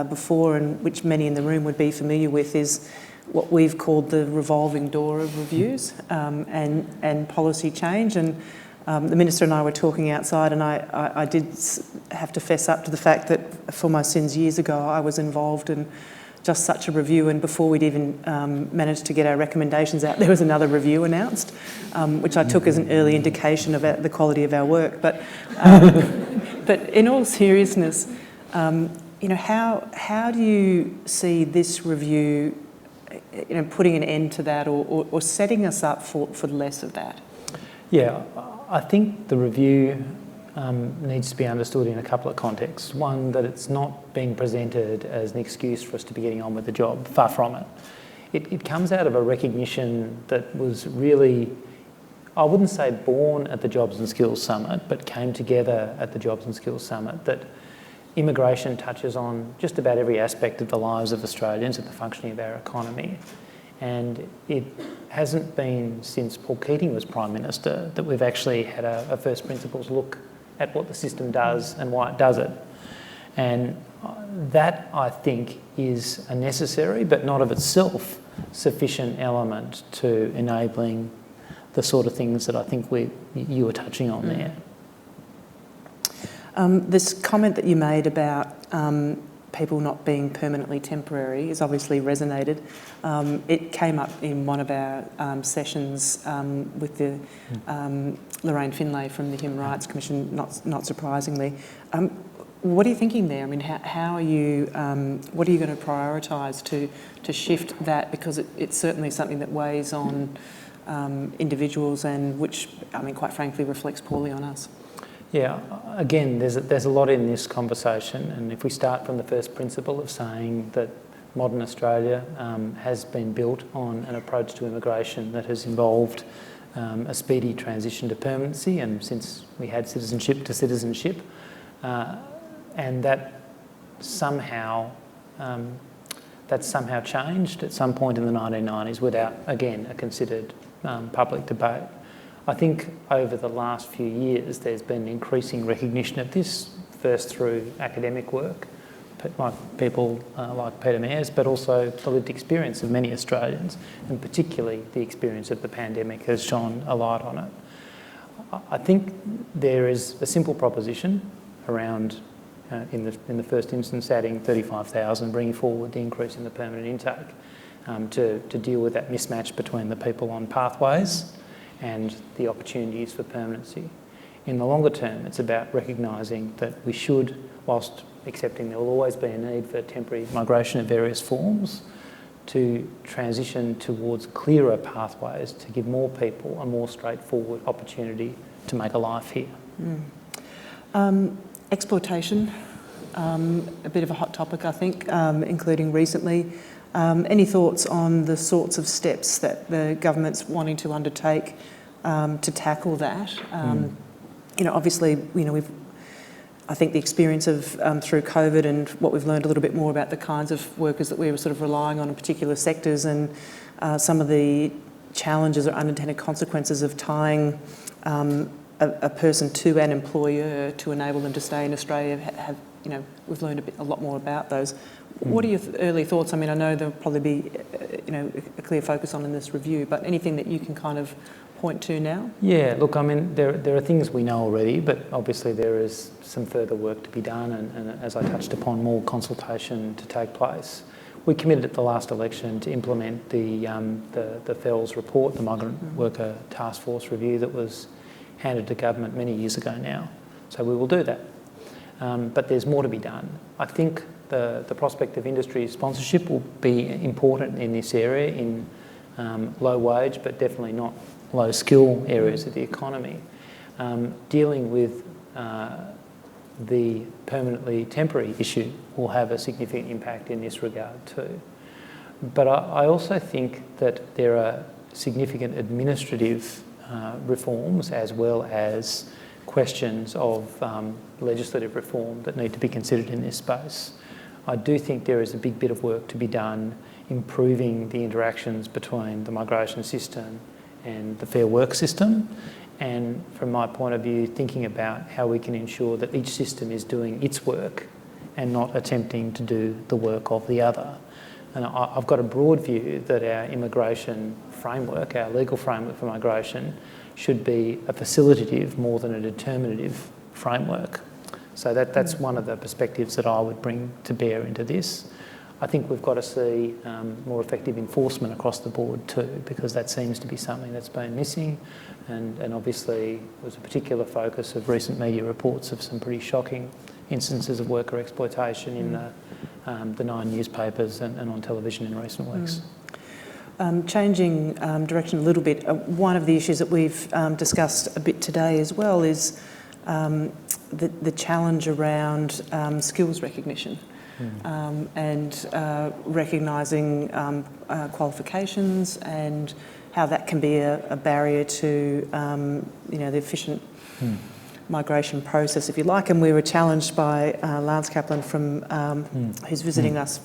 before, and which many in the room would be familiar with, is what we've called the revolving door of reviews and policy change. And the Minister and I were talking outside, and I did have to fess up to the fact that for my sins years ago I was involved in just such a review, and before we'd even managed to get our recommendations out, there was another review announced, which I took as an early indication of the quality of our work. But in all seriousness, how do you see this review, putting an end to that or setting us up for less of that? Yeah, I think the review needs to be understood in a couple of contexts. One, that it's not being presented as an excuse for us to be getting on with the job, far from it. It comes out of a recognition that was really, I wouldn't say born at the Jobs and Skills Summit, but came together at the Jobs and Skills Summit, that immigration touches on just about every aspect of the lives of Australians and the functioning of our economy. And it hasn't been since Paul Keating was Prime Minister that we've actually had a first principles look at what the system does and why it does it. And that, I think, is a necessary, but not of itself sufficient element to enabling the sort of things that I think you were touching on there. This comment that you made about people not being permanently temporary has obviously resonated. It came up in one of our sessions with the Lorraine Finlay from the Human Rights Commission, not surprisingly. What are you thinking there? I mean, how are you? What are you going to prioritise to shift that? Because it's certainly something that weighs on individuals and which, I mean, quite frankly, reflects poorly on us. Yeah, again, there's a lot in this conversation, and if we start from the first principle of saying that modern Australia has been built on an approach to immigration that has involved a speedy transition to permanency, and since we had citizenship to citizenship, and that somehow changed at some point in the 1990s without, again, a considered public debate. I think over the last few years there's been increasing recognition of this, first through academic work, like people like Peter Mayers, but also the lived experience of many Australians, and particularly the experience of the pandemic has shone a light on it. I think there is a simple proposition around, in the first instance, adding 35,000, bringing forward the increase in the permanent intake to deal with that mismatch between the people on pathways and the opportunities for permanency. In the longer term, it's about recognising that we should, whilst accepting there will always be a need for temporary migration of various forms, to transition towards clearer pathways to give more people a more straightforward opportunity to make a life here. Exploitation, a bit of a hot topic, I think, including recently. Any thoughts on the sorts of steps that the government's wanting to undertake to tackle that? You know, obviously, you know, I think the experience of through COVID and what we've learned a little bit more about the kinds of workers that we were sort of relying on in particular sectors, and some of the challenges or unintended consequences of tying a person to an employer to enable them to stay in Australia have, you know, we've learned a lot more about those. What are your early thoughts? I mean, I know there'll probably be, you know, a clear focus on in this review, but anything that you can kind of point to now? Yeah, look, I mean, there are things we know already, but obviously there is some further work to be done, and as I touched upon, more consultation to take place. We committed at the last election to implement the FELS report, the Migrant Worker Task Force review that was handed to government many years ago now. So we will do that. But there's more to be done. I think the prospect of industry sponsorship will be important in this area, in low wage but definitely not low skill areas of the economy. Dealing with the permanently temporary issue will have a significant impact in this regard too. But I also think that there are significant administrative reforms as well as questions of legislative reform that need to be considered in this space. I do think there is a big bit of work to be done improving the interactions between the migration system and the Fair Work system, and from my point of view, thinking about how we can ensure that each system is doing its work and not attempting to do the work of the other. And I've got a broad view that our immigration framework, our legal framework for migration, should be a facilitative more than a determinative framework. So that's one of the perspectives that I would bring to bear into this. I think we've got to see more effective enforcement across the board too, because that seems to be something that's been missing, and obviously was a particular focus of recent media reports of some pretty shocking instances of worker exploitation in the 9 newspapers and on television in recent weeks. Changing direction a little bit, one of the issues that we've discussed a bit today as well is the challenge around skills recognition and recognising qualifications and how that can be a barrier to the efficient migration process, if you like. And we were challenged by Lance Kaplan who's visiting us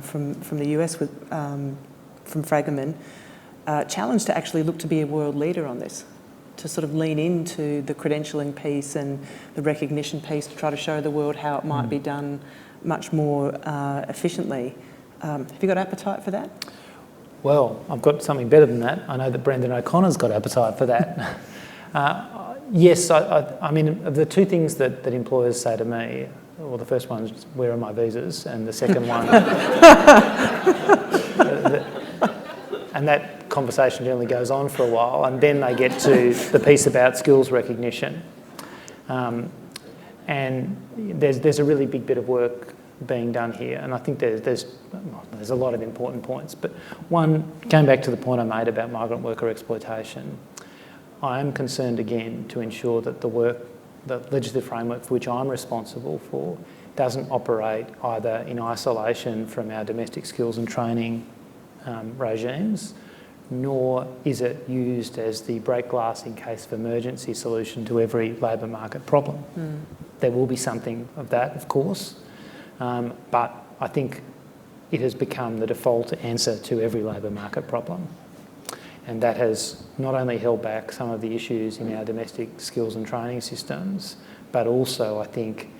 from the US from Fragment, challenged to actually look to be a world leader on this, to sort of lean into the credentialing piece and the recognition piece to try to show the world how it might be done much more efficiently. Have you got appetite for that? Well, I've got something better than that. I know that Brendan O'Connor's got appetite for that. Yes, I mean, the two things that employers say to me, well, the first one is, where are my visas? And the second one, and that conversation generally goes on for a while, and then they get to the piece about skills recognition. And there's a really big bit of work being done here, and I think there's a lot of important points. But one, going back to the point I made about migrant worker exploitation, I am concerned again to ensure that the legislative framework for which I'm responsible for doesn't operate either in isolation from our domestic skills and training regimes, nor is it used as the break glass in case of emergency solution to every labour market problem. There will be something of that, of course, but I think it has become the default answer to every labour market problem. And that has not only held back some of the issues in our domestic skills and training systems, but also, I think,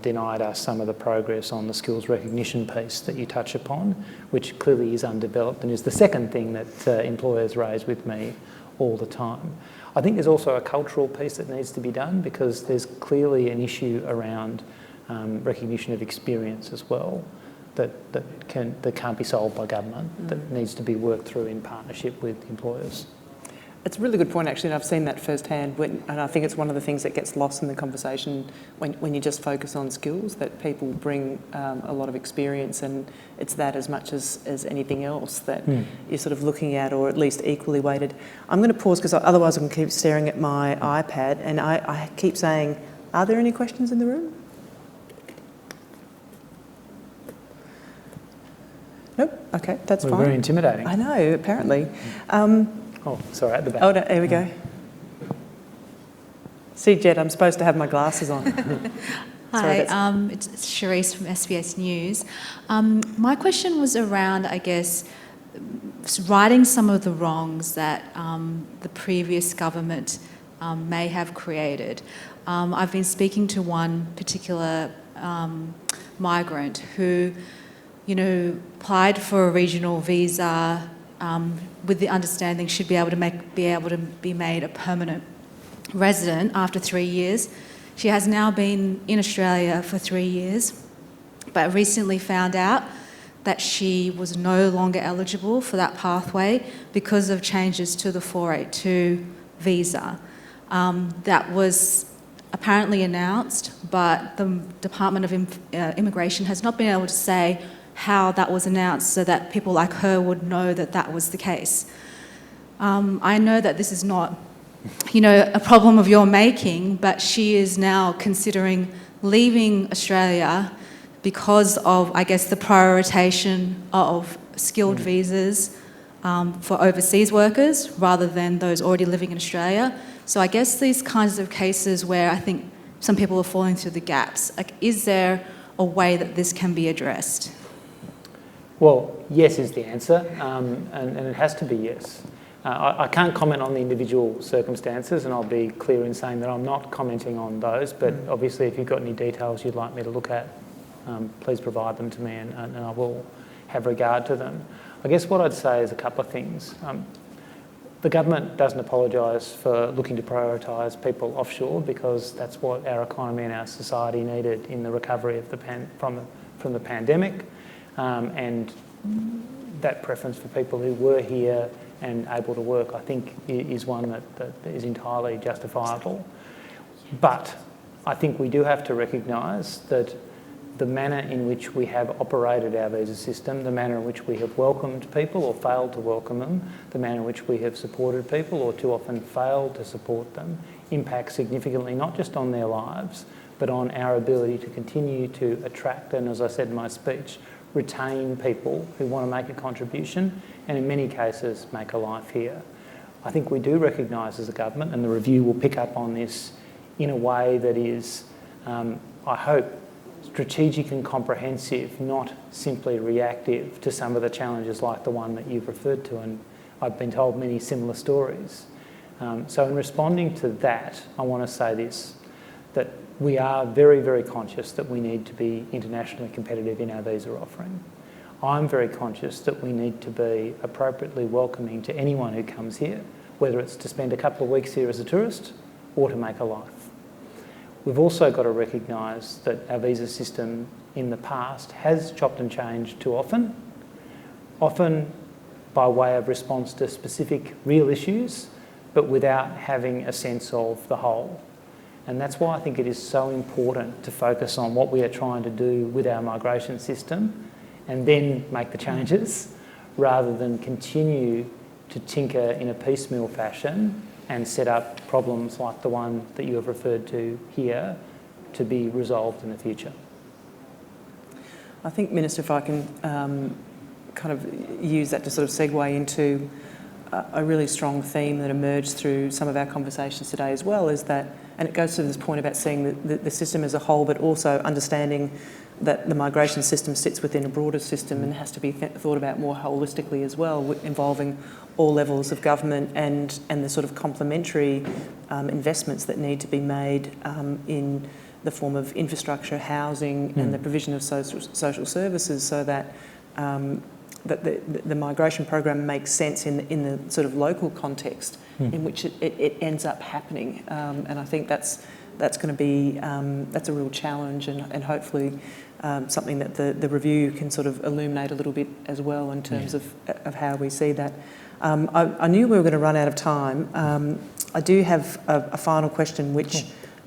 denied us some of the progress on the skills recognition piece that you touch upon, which clearly is undeveloped and is the second thing that employers raise with me all the time. I think there's also a cultural piece that needs to be done, because there's clearly an issue around recognition of experience as well that can't be solved by government, that needs to be worked through in partnership with employers. It's a really good point, actually, and I've seen that firsthand, and I think it's one of the things that gets lost in the conversation when you just focus on skills, that people bring a lot of experience, and it's that as much as anything else that you're sort of looking at, or at least equally weighted. I'm going to pause, because otherwise I'm going to keep staring at my iPad, and I keep saying, are there any questions in the room? Nope. Okay, that's fine. Very intimidating. I know, apparently. Oh, sorry, at the back. Oh, no, here we go. See, Jed, I'm supposed to have my glasses on. Hi, it's Charisse from SBS News. My question was around, I guess, righting some of the wrongs that the previous government may have created. I've been speaking to one particular migrant who, applied for a regional visa with the understanding she'd be able to be made a permanent resident after 3 years. She has now been in Australia for 3 years, but recently found out that she was no longer eligible for that pathway because of changes to the 482 visa. That was apparently announced, but the Department of Immigration has not been able to say how that was announced so that people like her would know that that was the case. I know that this is not, a problem of your making, but she is now considering leaving Australia because of, I guess, the prioritisation of skilled visas for overseas workers rather than those already living in Australia. So I guess these kinds of cases where I think some people are falling through the gaps, is there a way that this can be addressed? Well, yes is the answer, and it has to be yes. I can't comment on the individual circumstances, and I'll be clear in saying that I'm not commenting on those, but obviously if you've got any details you'd like me to look at, please provide them to me, and I will have regard to them. I guess what I'd say is a couple of things. The government doesn't apologise for looking to prioritise people offshore, because that's what our economy and our society needed in the recovery of from the pandemic. And that preference for people who were here and able to work, I think, is one that is entirely justifiable. But I think we do have to recognise that the manner in which we have operated our visa system, the manner in which we have welcomed people or failed to welcome them, the manner in which we have supported people or too often failed to support them, impact significantly, not just on their lives, but on our ability to continue to attract and, as I said in my speech, retain people who want to make a contribution and in many cases make a life here. I think we do recognise as a government, and the review will pick up on this in a way that is, I hope, strategic and comprehensive, not simply reactive to some of the challenges like the one that you've referred to, and I've been told many similar stories. So in responding to that, I want to say this, that we are very, very conscious that we need to be internationally competitive in our visa offering. I'm very conscious that we need to be appropriately welcoming to anyone who comes here, whether it's to spend a couple of weeks here as a tourist or to make a life. We've also got to recognise that our visa system in the past has chopped and changed too often by way of response to specific real issues, but without having a sense of the whole. And that's why I think it is so important to focus on what we are trying to do with our migration system and then make the changes, rather than continue to tinker in a piecemeal fashion and set up problems like the one that you have referred to here to be resolved in the future. I think, Minister, if I can kind of use that to sort of segue into a really strong theme that emerged through some of our conversations today as well, is that, and it goes to this point about seeing the system as a whole, but also understanding that the migration system sits within a broader system and has to be thought about more holistically as well, involving all levels of government and the sort of complementary investments that need to be made in the form of infrastructure, housing, and the provision of social services, so that that the migration program makes sense in the sort of local context in which it ends up happening. And I think that's going to be that's a real challenge, and hopefully something that the review can sort of illuminate a little bit as well in terms of how we see that. I knew we were going to run out of time. I do have a final question, which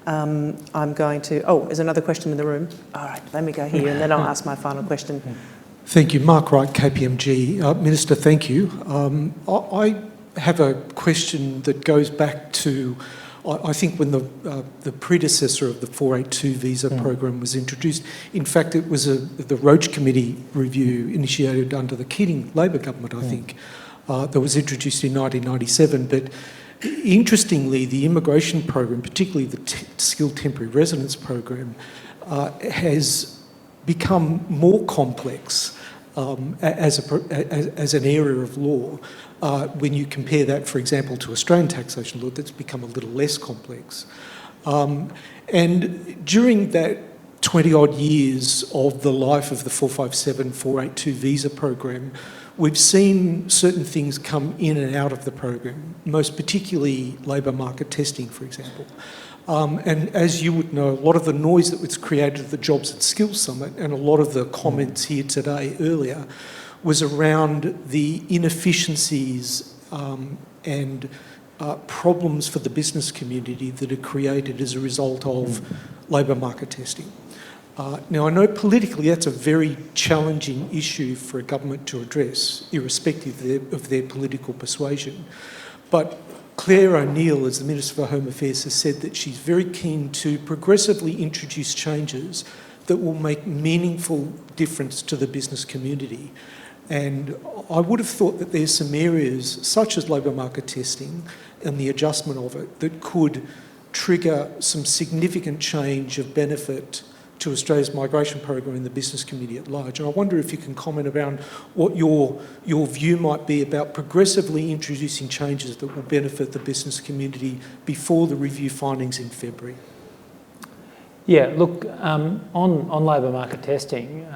I'm going to... Oh, there's another question in the room. All right, let me go here and then I'll ask my final question. Thank you. Mark Wright, KPMG. Minister, thank you. I have a question that goes back to, I think, when the predecessor of the 482 visa program was introduced. In fact, it was the Roach Committee review initiated under the Keating Labor government, I think, that was introduced in 1997. But interestingly, the immigration program, particularly the skilled temporary residence program, has become more complex as an area of law. When you compare that, for example, to Australian taxation law, that's become a little less complex. And during that 20-odd years of the life of the 457, 482 visa program, we've seen certain things come in and out of the program, most particularly labour market testing, for example. And as you would know, a lot of the noise that was created at the Jobs and Skills Summit, and a lot of the comments here today earlier, was around the inefficiencies and problems for the business community that are created as a result of labour market testing. Now, I know politically that's a very challenging issue for a government to address, irrespective of their political persuasion. But Claire O'Neill, as the Minister for Home Affairs, has said that she's very keen to progressively introduce changes that will make meaningful difference to the business community. And I would have thought that there's some areas, such as labour market testing and the adjustment of it, that could trigger some significant change of benefit to Australia's migration program and the business community at large. And I wonder if you can comment around what your view might be about progressively introducing changes that will benefit the business community before the review findings in February. Yeah, look, on labour market testing,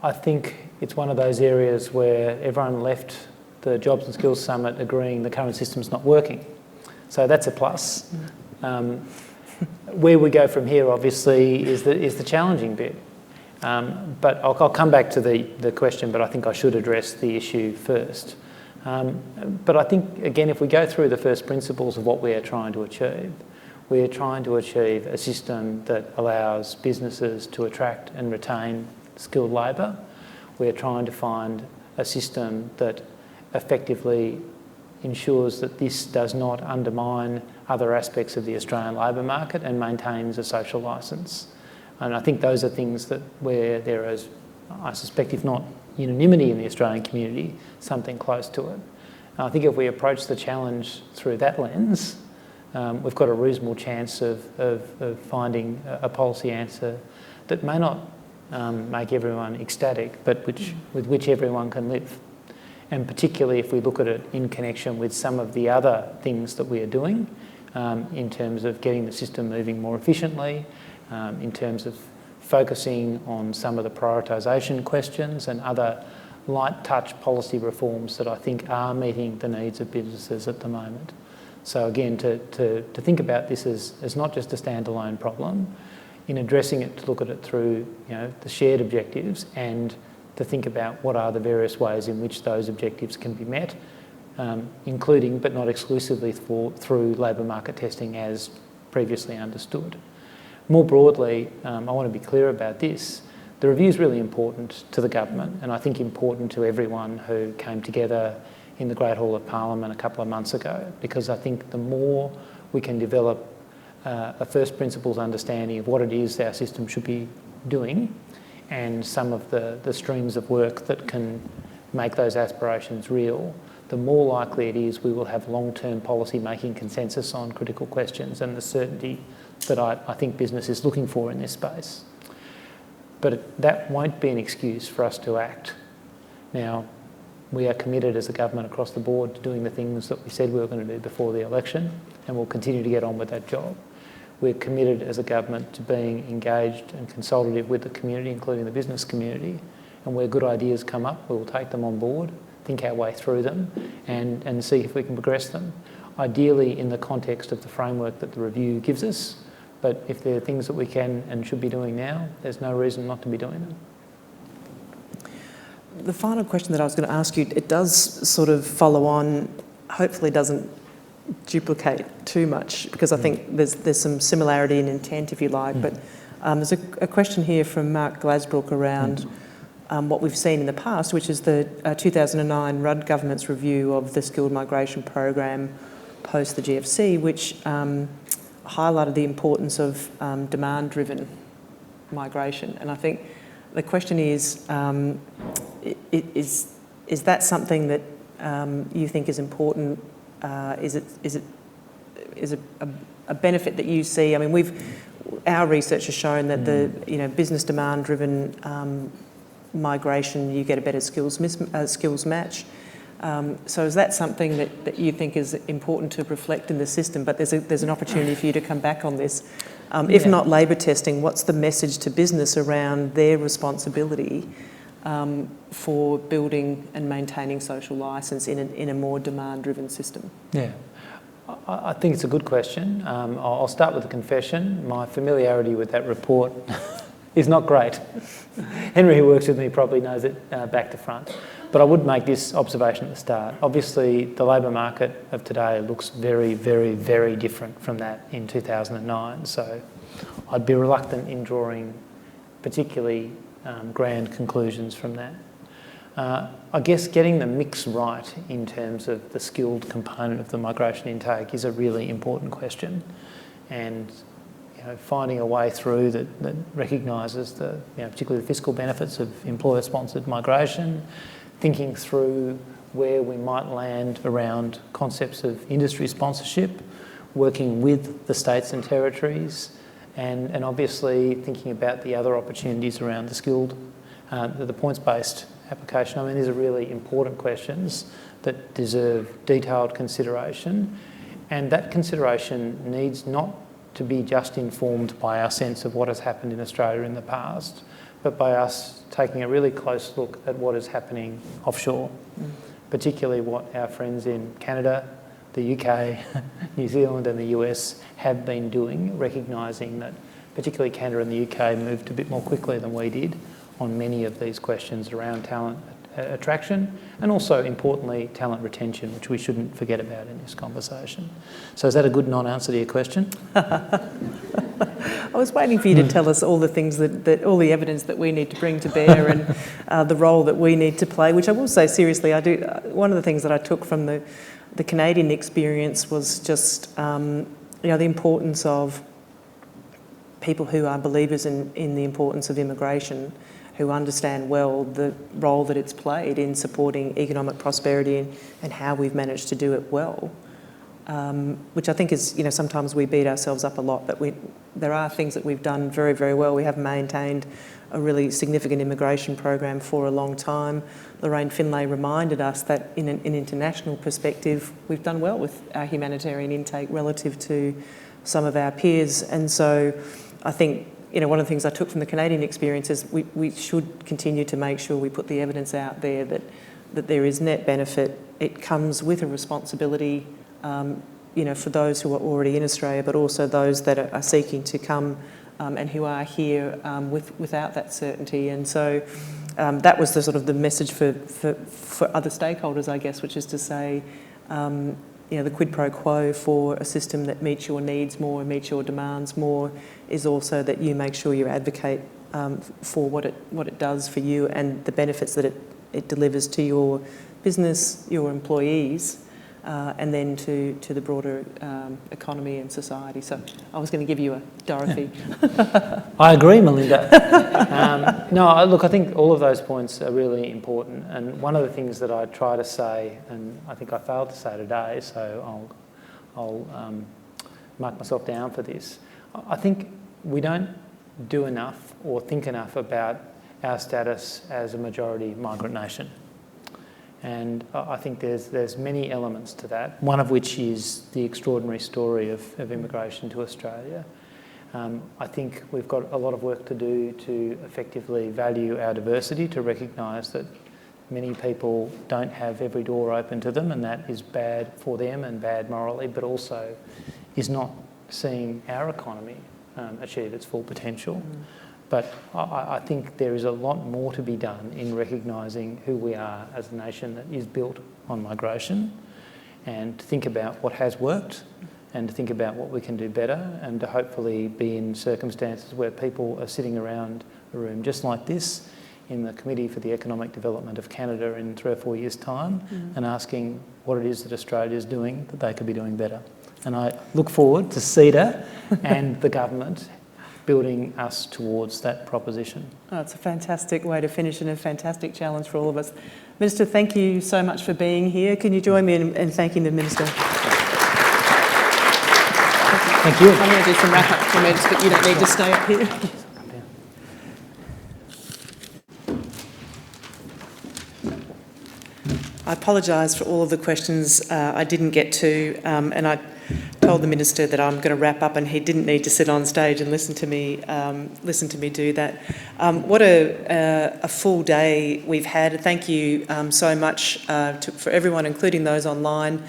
I think it's one of those areas where everyone left the Jobs and Skills Summit agreeing the current system's not working. So that's a plus. Where we go from here, obviously, is the challenging bit. But I'll come back to the question, but I think I should address the issue first. But I think, again, if we go through the first principles of what we are trying to achieve, we are trying to achieve a system that allows businesses to attract and retain skilled labour. We are trying to find a system that effectively ensures that this does not undermine other aspects of the Australian labour market and maintains a social licence. And I think those are things that where there is, I suspect, if not unanimity in the Australian community, something close to it. And I think if we approach the challenge through that lens, we've got a reasonable chance of finding a policy answer that may not make everyone ecstatic, but with which everyone can live. And particularly if we look at it in connection with some of the other things that we are doing in terms of getting the system moving more efficiently, in terms of focusing on some of the prioritisation questions and other light touch policy reforms that I think are meeting the needs of businesses at the moment. So again, to think about this as not just a standalone problem, in addressing it, to look at it through the shared objectives and to think about what are the various ways in which those objectives can be met, including but not exclusively through labour market testing as previously understood. More broadly, I want to be clear about this. The review is really important to the government, and I think important to everyone who came together in the Great Hall of Parliament a couple of months ago, because I think the more we can develop a first principles understanding of what it is our system should be doing and some of the streams of work that can make those aspirations real, the more likely it is we will have long-term policy making consensus on critical questions and the certainty that I think business is looking for in this space. But that won't be an excuse for us to act. Now, we are committed as a government across the board to doing the things that we said we were going to do before the election, and we'll continue to get on with that job. We're committed as a government to being engaged and consultative with the community, including the business community, and where good ideas come up, we will take them on board, think our way through them, and see if we can progress them, ideally in the context of the framework that the review gives us. But if there are things that we can and should be doing now, there's no reason not to be doing them. The final question that I was going to ask you, it does sort of follow on, hopefully doesn't duplicate too much, because I think there's some similarity in intent, if you like, but there's a question here from Mark Glasbrook around what we've seen in the past, which is the 2009 Rudd government's review of the skilled migration program post the GFC, which highlighted the importance of demand-driven migration. And I think the question is that something that you think is important? Is it a benefit that you see? I mean, our research has shown that the business demand-driven migration, you get a better skills match. So is that something that you think is important to reflect in the system? But there's an opportunity for you to come back on this. If not labour testing, what's the message to business around their responsibility for building and maintaining social licence in a more demand-driven system? Yeah, I think it's a good question. I'll start with a confession. My familiarity with that report is not great. Henry, who works with me, probably knows it back to front. But I would make this observation at the start. Obviously, the labour market of today looks very, very, very different from that in 2009. So I'd be reluctant in drawing particularly grand conclusions from that. I guess getting the mix right in terms of the skilled component of the migration intake is a really important question. And finding a way through that recognises particularly the fiscal benefits of employer-sponsored migration, thinking through where we might land around concepts of industry sponsorship, working with the states and territories, and obviously thinking about the other opportunities around the skilled, the points-based application. I mean, these are really important questions that deserve detailed consideration, and that consideration needs not to be just informed by our sense of what has happened in Australia in the past, but by us taking a really close look at what is happening offshore, particularly what our friends in Canada, the UK, New Zealand and the US have been doing, recognising that particularly Canada and the UK moved a bit more quickly than we did on many of these questions around talent attraction and also, importantly, talent retention, which we shouldn't forget about in this conversation. So is that a good non-answer to your question? I was waiting for you to tell us all the things that all the evidence that we need to bring to bear and the role that we need to play, which I will say seriously, I do. One of the things that I took from the the Canadian experience was just, the importance of people who are believers in the importance of immigration, who understand well the role that it's played in supporting economic prosperity and how we've managed to do it well. Which I think is, sometimes we beat ourselves up a lot, but there are things that we've done very, very well. We have maintained a really significant immigration program for a long time. Lorraine Finlay reminded us that in an international perspective, we've done well with our humanitarian intake relative to some of our peers. And so I think, one of the things I took from the Canadian experience is we should continue to make sure we put the evidence out there that there is net benefit. It comes with a responsibility, for those who are already in Australia, but also those that are seeking to come and who are here without that certainty. And so that was the sort of the message for other stakeholders, I guess, which is to say, the quid pro quo for a system that meets your needs more and meets your demands more is also that you make sure you advocate for what it does for you and the benefits that it delivers to your business, your employees, and then to the broader economy and society. So I was going to give you a Dorothy. I agree, Melinda. No, look, I think all of those points are really important. And one of the things that I try to say, and I think I failed to say today, so I'll mark myself down for this. I think we don't do enough or think enough about our status as a majority migrant nation. And I think there's many elements to that, one of which is the extraordinary story of immigration to Australia. I think we've got a lot of work to do to effectively value our diversity, to recognise that many people don't have every door open to them, and that is bad for them and bad morally, but also is not seeing our economy achieve its full potential. But I think there is a lot more to be done in recognising who we are as a nation that is built on migration, and to think about what has worked and to think about what we can do better, and to hopefully be in circumstances where people are sitting around a room just like this in the Committee for the Economic Development of Canada in 3 or 4 years' time and asking what it is that Australia is doing that they could be doing better. And I look forward to CEDA and the government building us towards that proposition. Oh, it's a fantastic way to finish and a fantastic challenge for all of us. Minister, thank you so much for being here. Can you join me in thanking the Minister? Thank you. I'm going to do some wrap-up comments, but you don't need to stay up here. I apologise for all of the questions I didn't get to, and I told the Minister that I'm going to wrap up, and he didn't need to sit on stage and listen to me do that. What a full day we've had. Thank you so much for everyone, including those online,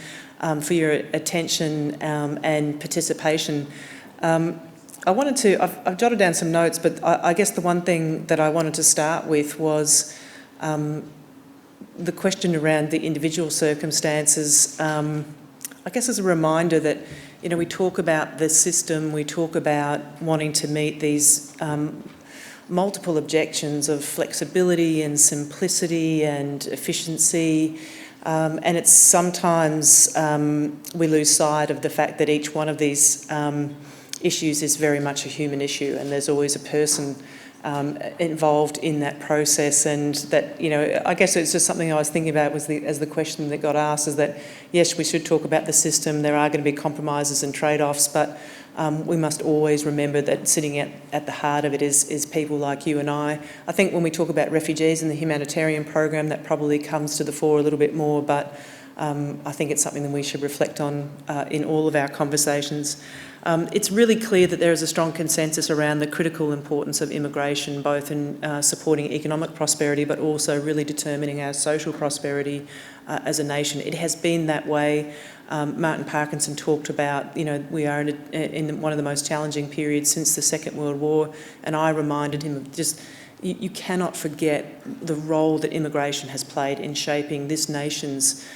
for your attention and participation. I've jotted down some notes, but I guess the one thing that I wanted to start with was the question around the individual circumstances. I guess as a reminder that, we talk about the system, we talk about wanting to meet these multiple objections of flexibility and simplicity and efficiency, and it's sometimes we lose sight of the fact that each one of these issues is very much a human issue, and there's always a person involved in that process. And that, I guess it's just something I was thinking about as the question that got asked, is that yes, we should talk about the system, there are going to be compromises and trade-offs, but we must always remember that sitting at the heart of it is people like you and I. I think when we talk about refugees and the humanitarian program, that probably comes to the fore a little bit more, but I think it's something that we should reflect on in all of our conversations. It's really clear that there is a strong consensus around the critical importance of immigration, both in supporting economic prosperity, but also really determining our social prosperity as a nation. It has been that way. Martin Parkinson talked about, we are in one of the most challenging periods since the Second World War, and I reminded him of just, you cannot forget the role that immigration has played in shaping this nation's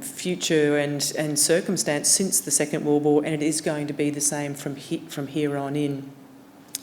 future and circumstance since the Second World War, and it is going to be the same from here on in.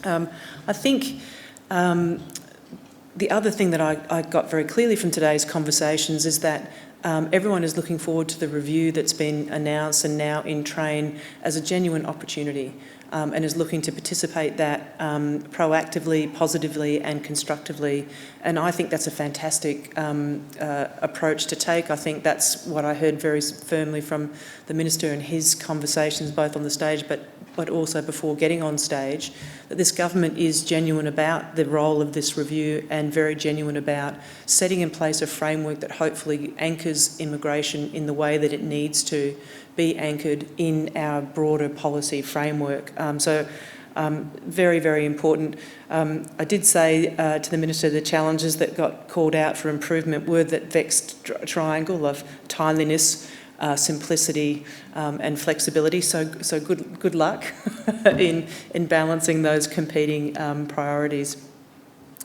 I think the other thing that I got very clearly from today's conversations is that everyone is looking forward to the review that's been announced and now in train as a genuine opportunity, and is looking to participate that proactively, positively and constructively. And I think that's a fantastic approach to take. I think that's what I heard very firmly from the Minister in his conversations, both on the stage but also before getting on stage, that this government is genuine about the role of this review and very genuine about setting in place a framework that hopefully anchors immigration in the way that it needs to be anchored in our broader policy framework. Very, very important. I did say to the Minister the challenges that got called out for improvement were that vexed triangle of timeliness, simplicity and flexibility. So good luck in balancing those competing priorities.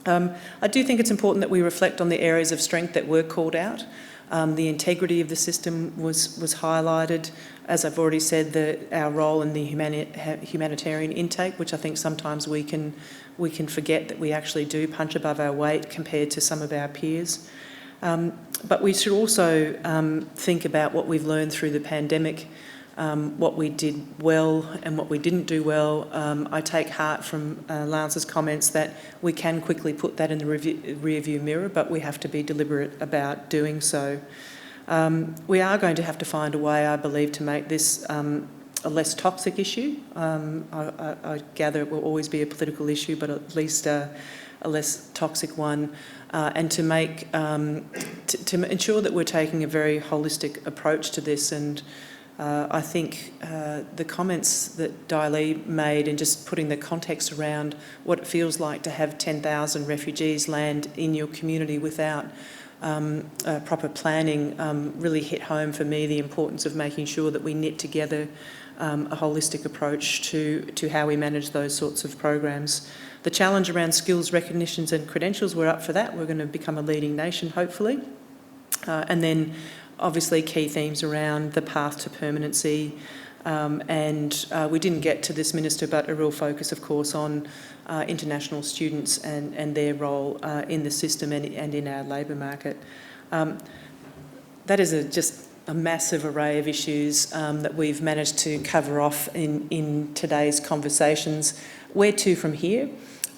I do think it's important that we reflect on the areas of strength that were called out. The integrity of the system was highlighted. As I've already said, our role in the humanitarian intake, which I think sometimes we can forget that we actually do punch above our weight compared to some of our peers. But we should also think about what we've learned through the pandemic, what we did well and what we didn't do well. I take heart from Lance's comments that we can quickly put that in the rearview mirror, but we have to be deliberate about doing so. We are going to have to find a way, I believe, to make this a less toxic issue. I gather it will always be a political issue, but at least a less toxic one, and to make to ensure that we're taking a very holistic approach to this. And I think the comments that Daili made and just putting the context around what it feels like to have 10,000 refugees land in your community without proper planning really hit home for me the importance of making sure that we knit together a holistic approach to how we manage those sorts of programs. The challenge around skills, recognitions and credentials, we're up for that. We're going to become a leading nation, hopefully. And then obviously key themes around the path to permanency, and we didn't get to this, Minister, but a real focus, of course, on international students and their role in the system and in our labour market. That is just a massive array of issues that we've managed to cover off in today's conversations. Where to from here?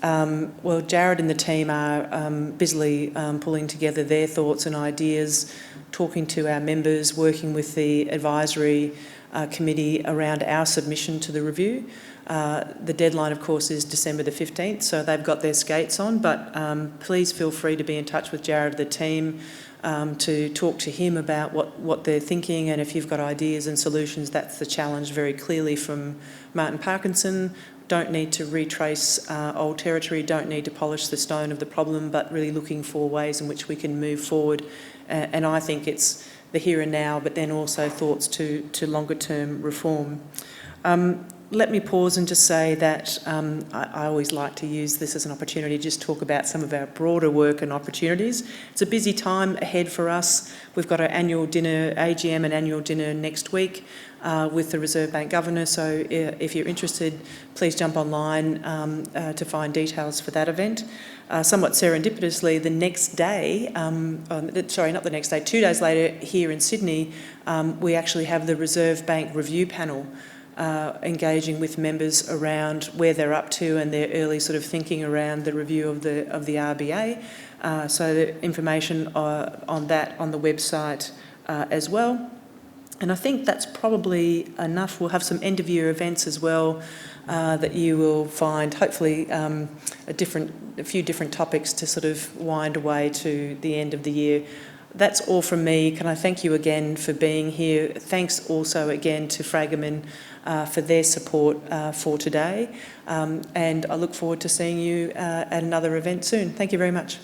Well, Jared and the team are busily pulling together their thoughts and ideas, talking to our members, working with the advisory committee around our submission to the review. The deadline, of course, is December the 15th, so they've got their skates on, but please feel free to be in touch with Jared, the team, to talk to him about what they're thinking, and if you've got ideas and solutions, that's the challenge very clearly from Martin Parkinson. Don't need to retrace old territory, don't need to polish the stone of the problem, but really looking for ways in which we can move forward. And I think it's the here and now, but then also thoughts to longer term reform. Let me pause and just say that I always like to use this as an opportunity to just talk about some of our broader work and opportunities. It's a busy time ahead for us. We've got our annual dinner, AGM and annual dinner next week with the Reserve Bank Governor, so if you're interested, please jump online to find details for that event. Somewhat serendipitously, the next day, sorry, not the next day, 2 days later here in Sydney, we actually have the Reserve Bank Review Panel engaging with members around where they're up to and their early sort of thinking around the review of the RBA. So the information on that on the website as well. And I think that's probably enough. We'll have some end of year events as well that you will find, hopefully a few different topics to sort of wind away to the end of the year. That's all from me. Can I thank you again for being here? Thanks also again to Fraggerman for their support for today. And I look forward to seeing you at another event soon. Thank you very much.